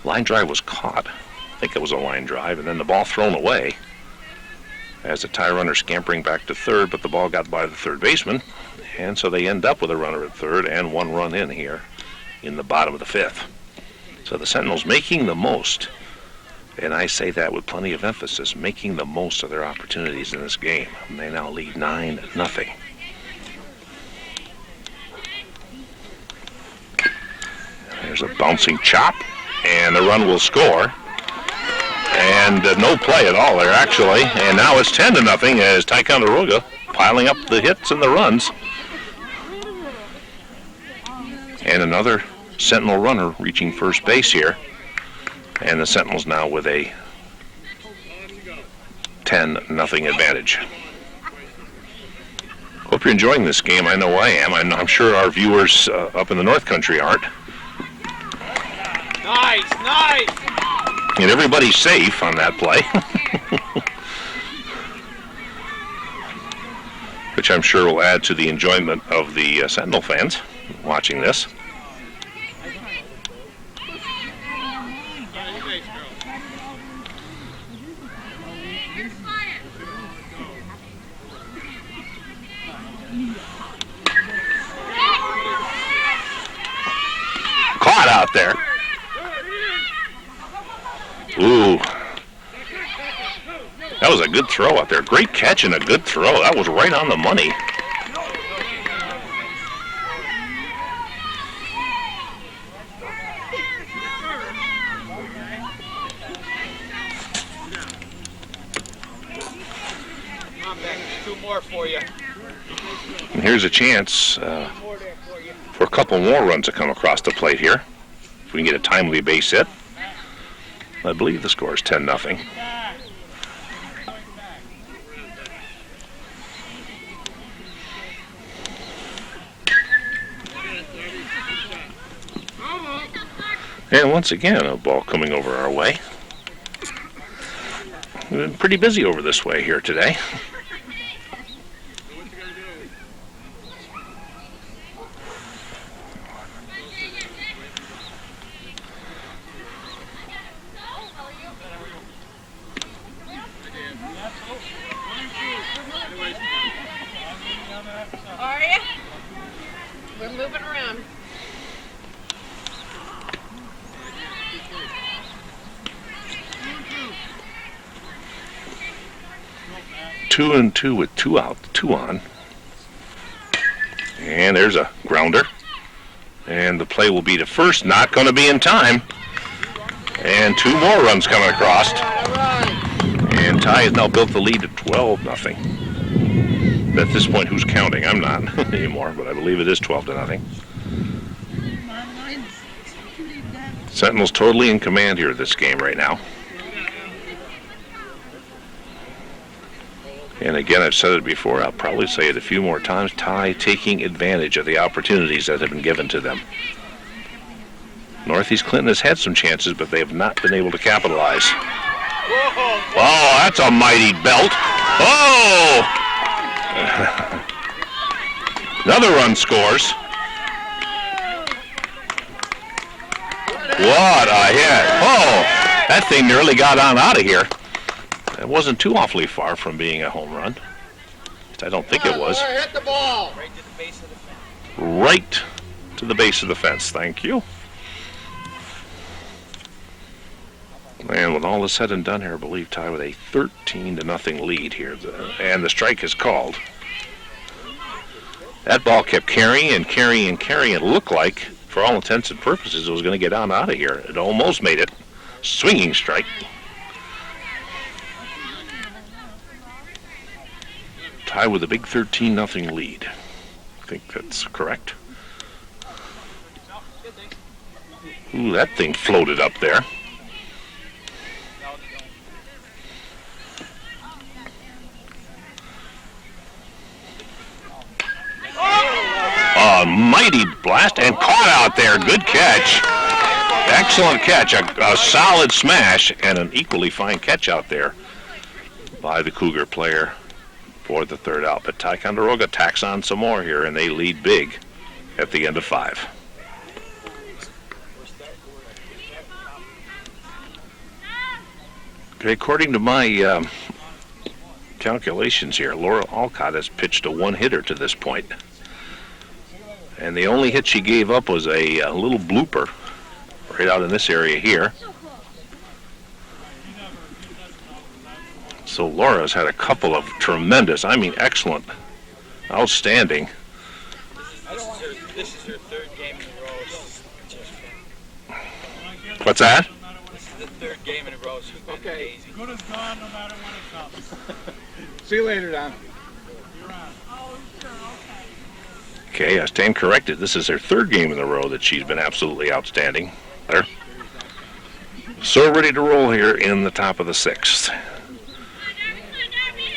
Line drive was caught. I think it was a line drive, and then the ball thrown away as the tie runner scampering back to third, but the ball got by the third baseman, and so they end up with a runner at third and 1 run in here in the bottom of the fifth. So the Sentinels making the most, and I say that with plenty of emphasis, making the most of their opportunities in this game. And they now lead 9-0. There's a bouncing chop, and the run will score. And no play at all there, actually. And now it's 10-0 as Ticonderoga piling up the hits and the runs. And another Sentinel runner reaching first base here. And the Sentinels now with a 10-0 advantage. Hope you're enjoying this game. I know I am. I'm sure our viewers up in the North Country aren't. Nice, nice. And everybody's safe on that play. Which I'm sure will add to the enjoyment of the Sentinel fans watching this. Caught out there. Ooh. That was a good throw out there. Great catch and a good throw. That was right on the money. Two more for you. And here's a chance for couple more runs to come across the plate here. If we can get a timely base hit. I believe the score is 10-0. And once again, a ball coming over our way. We've been pretty busy over this way here today. Are you? We're moving around. Two and two with 2 out, 2 on. And there's a grounder. And the play will be to first, not going to be in time. And 2 more runs coming across. And Ty has now built the lead to 12-0. At this point, who's counting? I'm not anymore, but I believe it is 12-0. Sentinels totally in command here of this game right now. And again, I've said it before, I'll probably say it a few more times, Ty taking advantage of the opportunities that have been given to them. Northeast Clinton has had some chances, but they have not been able to capitalize. Oh, that's a mighty belt. Oh! Another run scores. What a hit. Oh, that thing nearly got on out of here. It wasn't too awfully far from being a home run. I don't think it was. Hit the ball. Right to the base of the fence. Thank you. And with all this said and done here, I believe Ty with a 13-0 lead here. And the strike is called. That ball kept carrying and carrying and carrying. It looked like, for all intents and purposes, it was going to get on out of here. It almost made it. Swinging strike. Ty with a big 13-0 lead. I think that's correct. Ooh, that thing floated up there. A mighty blast and caught out there. Good catch. Excellent catch. A solid smash and an equally fine catch out there by the Cougar player for the third out. But Ticonderoga tacks on some more here, and they lead big at the end of 5. Okay, according to my calculations here, Laura Alcott has pitched a one-hitter to this point. And the only hit she gave up was a little blooper right out in this area here. So Laura's had a couple of tremendous, I mean excellent, outstanding. This is her third game in a row. What's that? This is the third game in a row. She's been amazing. Good as gone no matter when it comes. See you later, Don. You're on. Oh, sure, okay. Okay, I stand corrected. This is her third game in a row that she's been absolutely outstanding. There. So ready to roll here in the top of the 6th.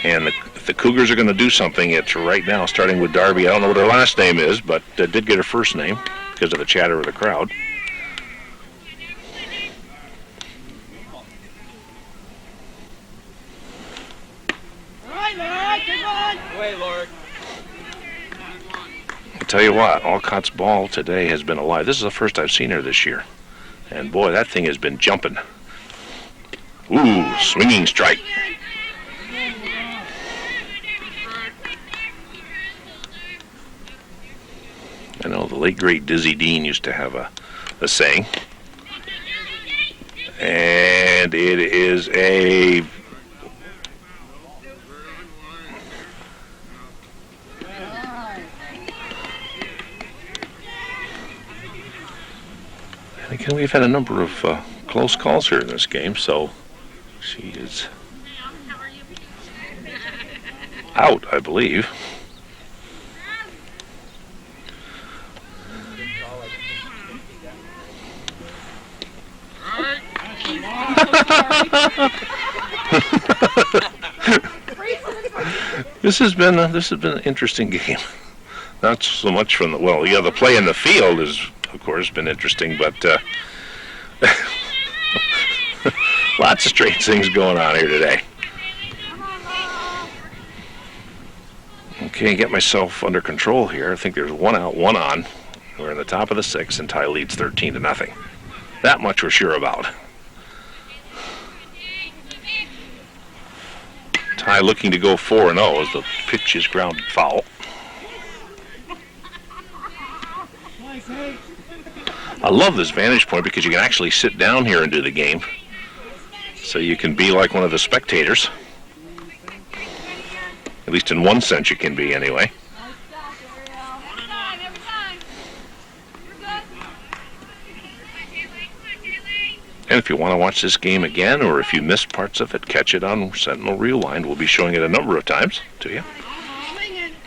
And if the Cougars are going to do something, it's right now, starting with Darby. I don't know what her last name is, but did get her first name because of the chatter of the crowd. All right, Laura, come on. Away, Laura. I'll tell you what, Alcott's ball today has been alive. This is the first I've seen her this year. And boy, that thing has been jumping. Ooh, swinging strike. I know the late great Dizzy Dean used to have a saying. And it is a and again, we've had a number of close calls here in this game, so she is out, I believe. This has been an interesting game. Not so much from the play in the field has, of course, been interesting, but lots of strange things going on here today. Okay, get myself under control here. I think there's one out, one on. We're in the top of the sixth, and Ty leads 13-0. That much we're sure about. Ty looking to go 4-0 as the pitch is grounded foul. I love this vantage point because you can actually sit down here and do the game. So you can be like one of the spectators. At least in one sense you can be anyway. And if you want to watch this game again, or if you missed parts of it, catch it on Sentinel Rewind. We'll be showing it a number of times to you.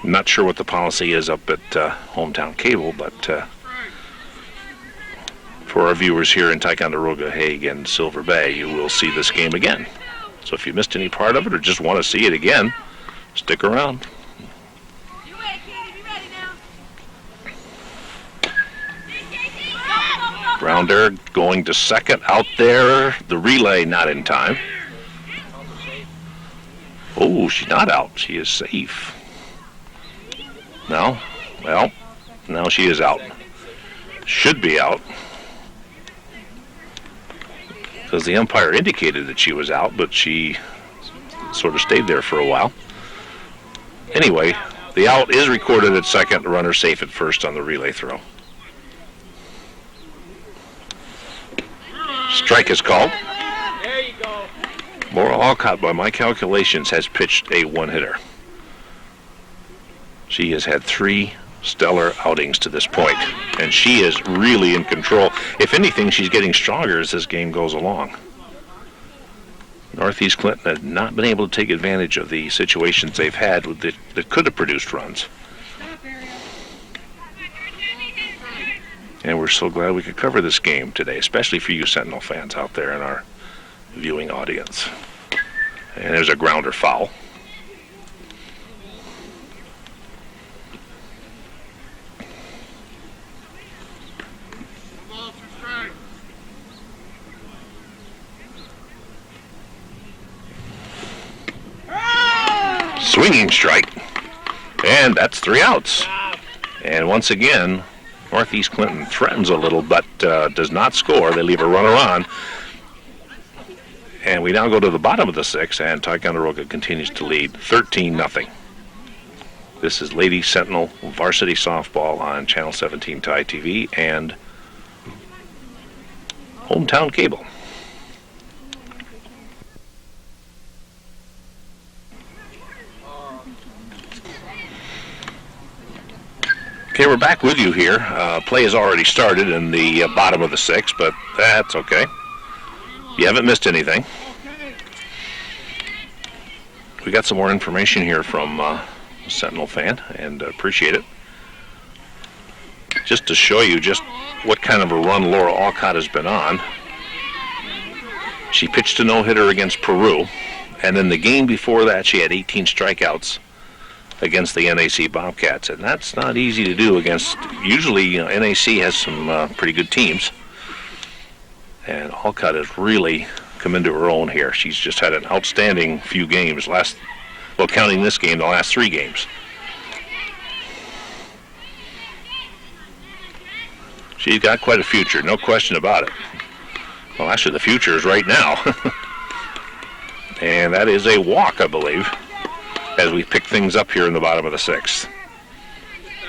I'm not sure what the policy is up at Hometown Cable, but for our viewers here in Ticonderoga, Hague, and Silver Bay, you will see this game again. So if you missed any part of it or just want to see it again, stick around. Grounder going to second out there. The relay not in time. Oh, she's not out. She is safe. No? Well, now she is out. Should be out. Because the umpire indicated that she was out, but she sort of stayed there for a while. Anyway, the out is recorded at second. The runner safe at first on the relay throw. Strike is called. There you go. Laura Alcott, by my calculations, has pitched a one-hitter. She has had 3 stellar outings to this point, and she is really in control. If anything, she's getting stronger as this game goes along. Northeast Clinton has not been able to take advantage of the situations they've had that could have produced runs. And we're so glad we could cover this game today, especially for you Sentinel fans out there in our viewing audience. And there's a grounder foul. Swinging strike. And that's 3 outs. And once again, Northeast Clinton threatens a little, but does not score. They leave a runner on. And we now go to the bottom of the 6th, and Ticonderoga continues to lead 13-0. This is Lady Sentinel Varsity Softball on Channel 17 Ty TV and Hometown Cable. Okay, we're back with you here. Play has already started in the bottom of the 6th, but that's okay. You haven't missed anything. We got some more information here from a Sentinel fan, and appreciate it. Just to show you just what kind of a run Laura Alcott has been on. She pitched a no-hitter against Peru, and then the game before that she had 18 strikeouts against the NAC Bobcats, and that's not easy to do against. Usually, NAC has some pretty good teams, and Alcott has really come into her own here. She's just had an outstanding few games. Counting this game, the last 3 games. She's got quite a future, no question about it. Well, actually, the future is right now, and that is a walk, I believe, as we pick things up here in the bottom of the 6th.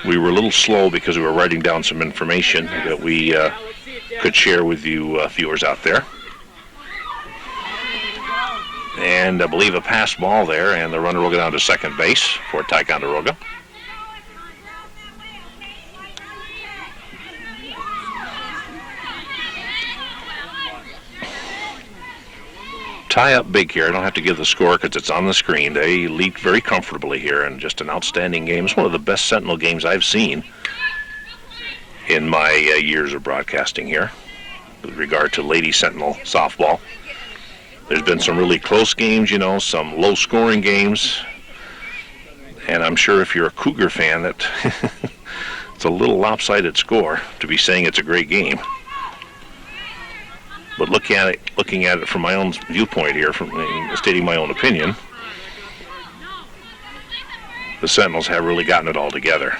We were a little slow because we were writing down some information that we could share with you viewers out there. And I believe a pass ball there, and the runner will go down to second base for Ticonderoga. Tie up big here. I don't have to give the score because it's on the screen. They lead very comfortably here, and just an outstanding game. It's one of the best Sentinel games I've seen in my years of broadcasting here. with regard to Lady Sentinel softball. There's been some really close games, you know, some low-scoring games. And I'm sure if you're a Cougar fan that it's a little lopsided score to be saying it's a great game. But looking at it from my own viewpoint here, from stating my own opinion, the Sentinels have really gotten it all together,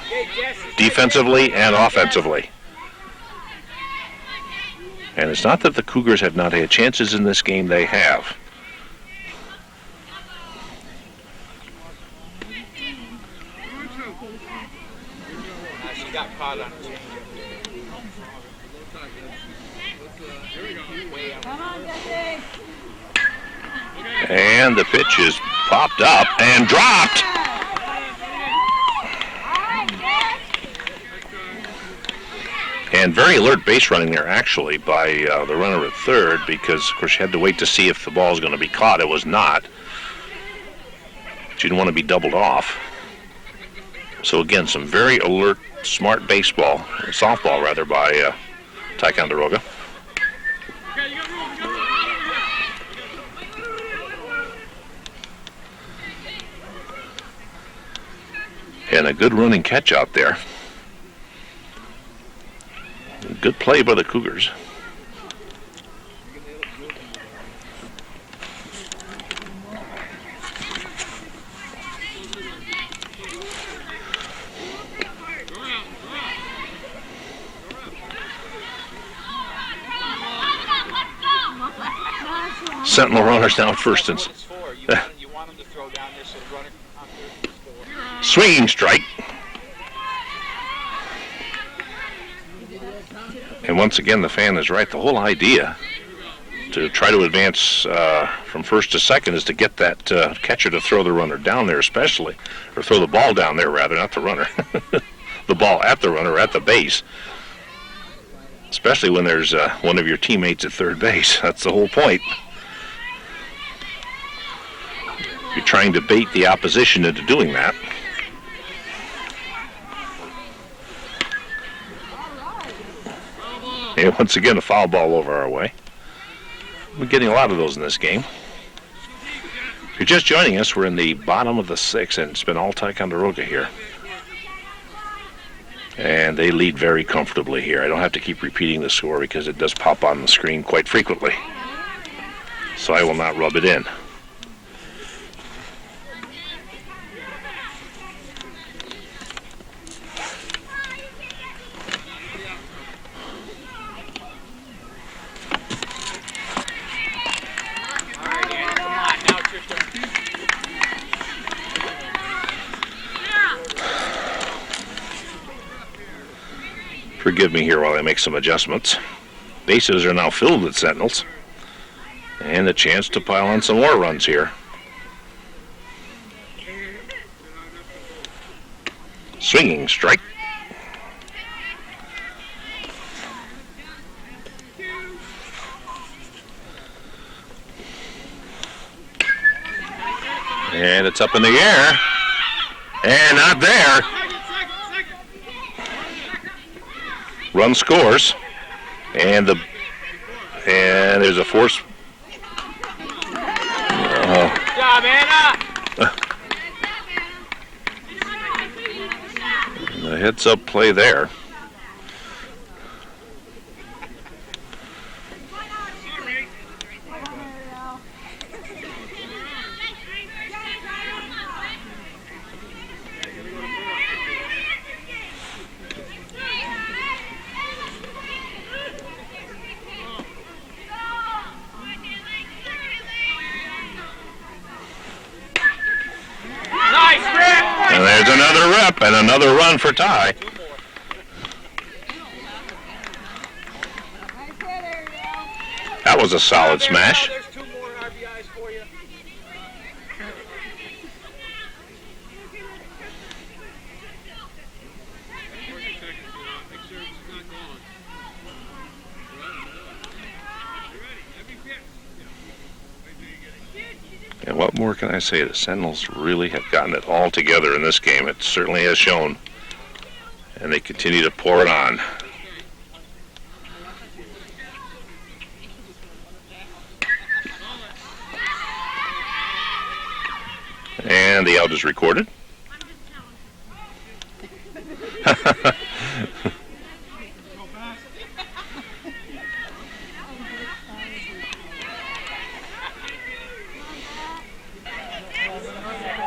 defensively and offensively. And it's not that the Cougars have not had chances in this game, they have. She got caught on a change. And the pitch is popped up and dropped. And very alert base running there, actually, by the runner at third, because, of course, you had to wait to see if the ball was going to be caught. It was not. She didn't want to be doubled off. So, again, some very alert, smart softball, rather, by Ticonderoga. And a good running catch out there. Good play by the Cougars. Sentinel runners down first and You want them to throw down there so the runner on third can score. swinging strike. And once again, the fan is right. The whole idea to try to advance from first to second is to get that catcher to throw the runner down there, especially, or throw the ball down there, rather, not the runner. The ball at the runner, at the base. Especially when there's one of your teammates at third base. That's the whole point. You're trying to bait the opposition into doing that. And once again, a foul ball over our way. We're getting a lot of those in this game. If you're just joining us, we're in the bottom of the sixth, and it's been all Ticonderoga here. And they lead very comfortably here. I don't have to keep repeating the score because it does pop on the screen quite frequently. So I will not rub it in. Forgive me here while I make some adjustments. Bases are now filled with Sentinels. And a chance to pile on some more runs here. Swinging strike. And it's up in the air. And not there. Run scores, and there's a force. Good job, Anna. The heads-up play there. And there's another rip and another run for Ty. That was a solid smash. There's two more RBIs for you. And what more can I say? The Sentinels really have gotten it all together in this game. It certainly has shown. And they continue to pour it on. And the out is recorded.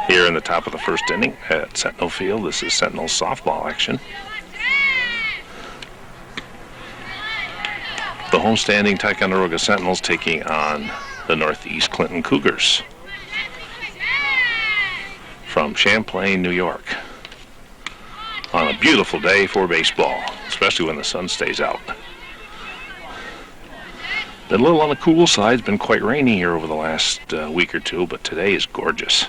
Here in the top of the first inning at Sentinel Field, this is Sentinel softball action. The homestanding Ticonderoga Sentinels taking on the Northeast Clinton Cougars from Champlain, New York, on a beautiful day for baseball, especially when the sun stays out. Been a little on the cool side. It's been quite rainy here over the last week or two, but today is gorgeous.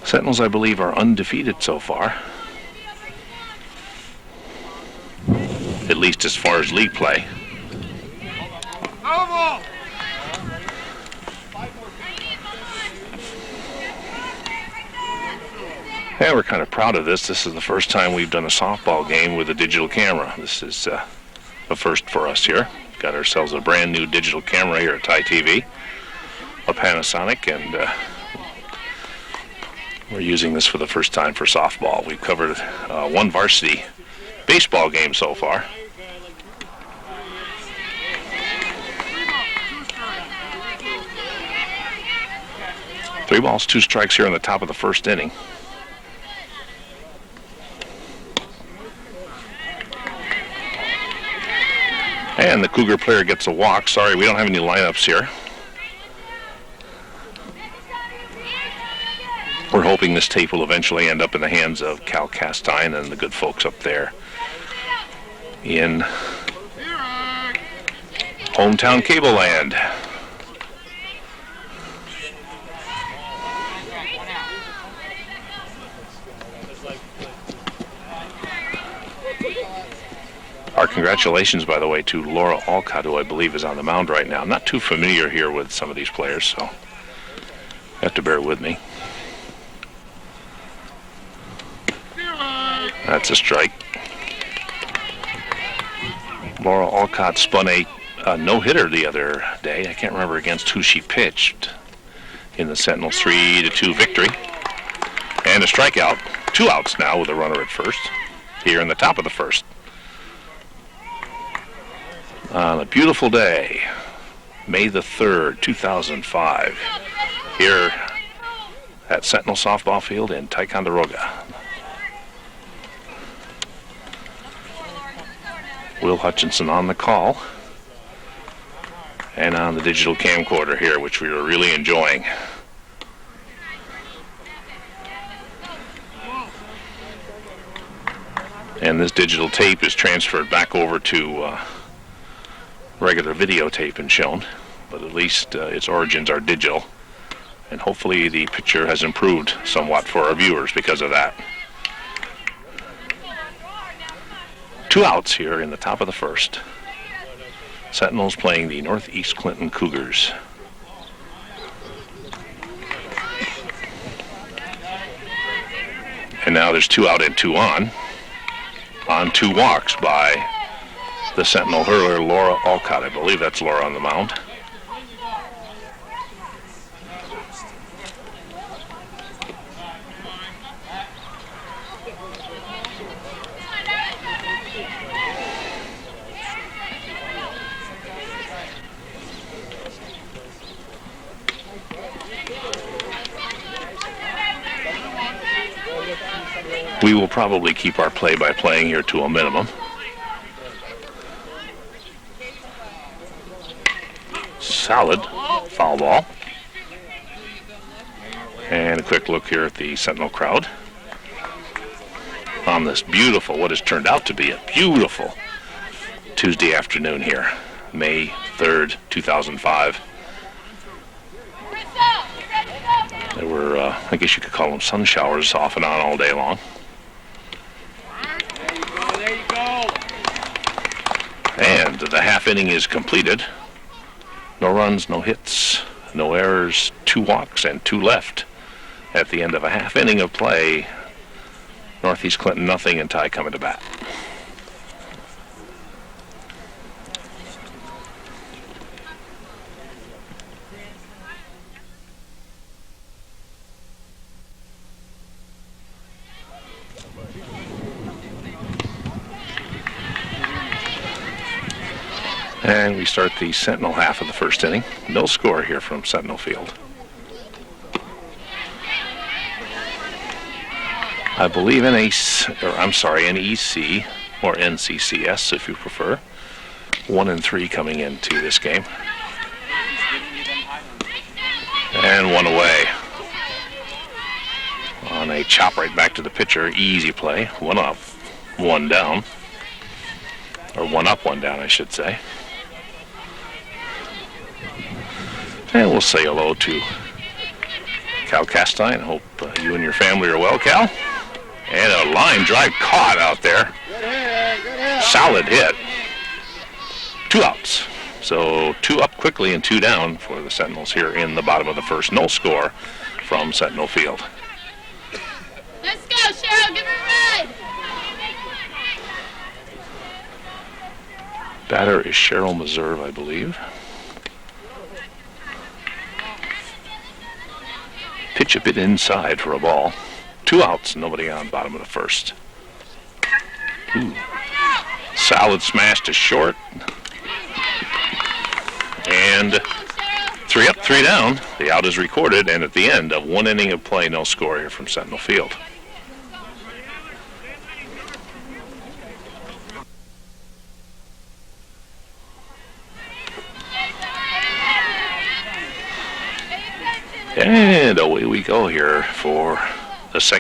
Sentinels, I believe, are undefeated so far, at least as far as league play. Yeah, we're kind of proud of this. This is the first time we've done a softball game with a digital camera. This is a first for us here. Got ourselves a brand new digital camera here at Ti TV, a Panasonic, and we're using this for the first time for softball. We've covered one varsity baseball game so far. Three balls, two strikes here in the top of the first inning. And the Cougar player gets a walk. Sorry, we don't have any lineups here. We're hoping this tape will eventually end up in the hands of Cal Castine and the good folks up there in hometown cable land. Our congratulations, by the way, to Laura Alcott, who I believe is on the mound right now. I'm not too familiar here with some of these players, so you have to bear with me. That's a strike. Laura Alcott spun a no-hitter the other day. I can't remember against who she pitched in the Sentinels 3-2 victory. And a strikeout. 2 outs now with a runner at first here in the top of the first. On a beautiful day, May the 3rd, 2005, here at Sentinel Softball Field in Ticonderoga. Will Hutchinson on the call and on the digital camcorder here, which we were really enjoying. And this digital tape is transferred back over to regular videotape and shown, but at least its origins are digital, and hopefully the picture has improved somewhat for our viewers because of that. 2 outs here in the top of the first. Sentinels playing the Northeast Clinton Cougars. And now there's 2 out and 2 on 2 walks by the Sentinel hurler, Laura Alcott. I believe that's Laura on the mound. We will probably keep our play-by-playing here to a minimum. Solid foul ball. And a quick look here at the Sentinel crowd on this beautiful, what has turned out to be a beautiful Tuesday afternoon here, May 3rd, 2005. There were, I guess you could call them sun showers off and on all day long. There you go. And the half inning is completed. No runs, no hits, no errors, 2 walks and 2 left at the end of a half inning of play. Northeast Clinton nothing and Ti coming to bat. And we start the Sentinel half of the first inning. No score here from Sentinel Field. I believe NEC or NCCS if you prefer. 1-3 coming into this game. And one away. On a chop right back to the pitcher, easy play. One up, one down. Or one up, one down, I should say. And we'll say hello to Cal Castine. Hope you and your family are well, Cal. And a line drive caught out there. Solid hit. 2 outs. So 2 up quickly and 2 down for the Sentinels here in the bottom of the first. No score from Sentinel Field. Let's go, Cheryl. Give her a ride. Batter is Cheryl Meserve, I believe. Pitch a bit inside for a ball. 2 outs, nobody on, bottom of the first. Ooh. Solid smash to short. And 3 up, 3 down. The out is recorded, and at the end of 1 inning of play, no score here from Sentinel Field. And away we go here for the second.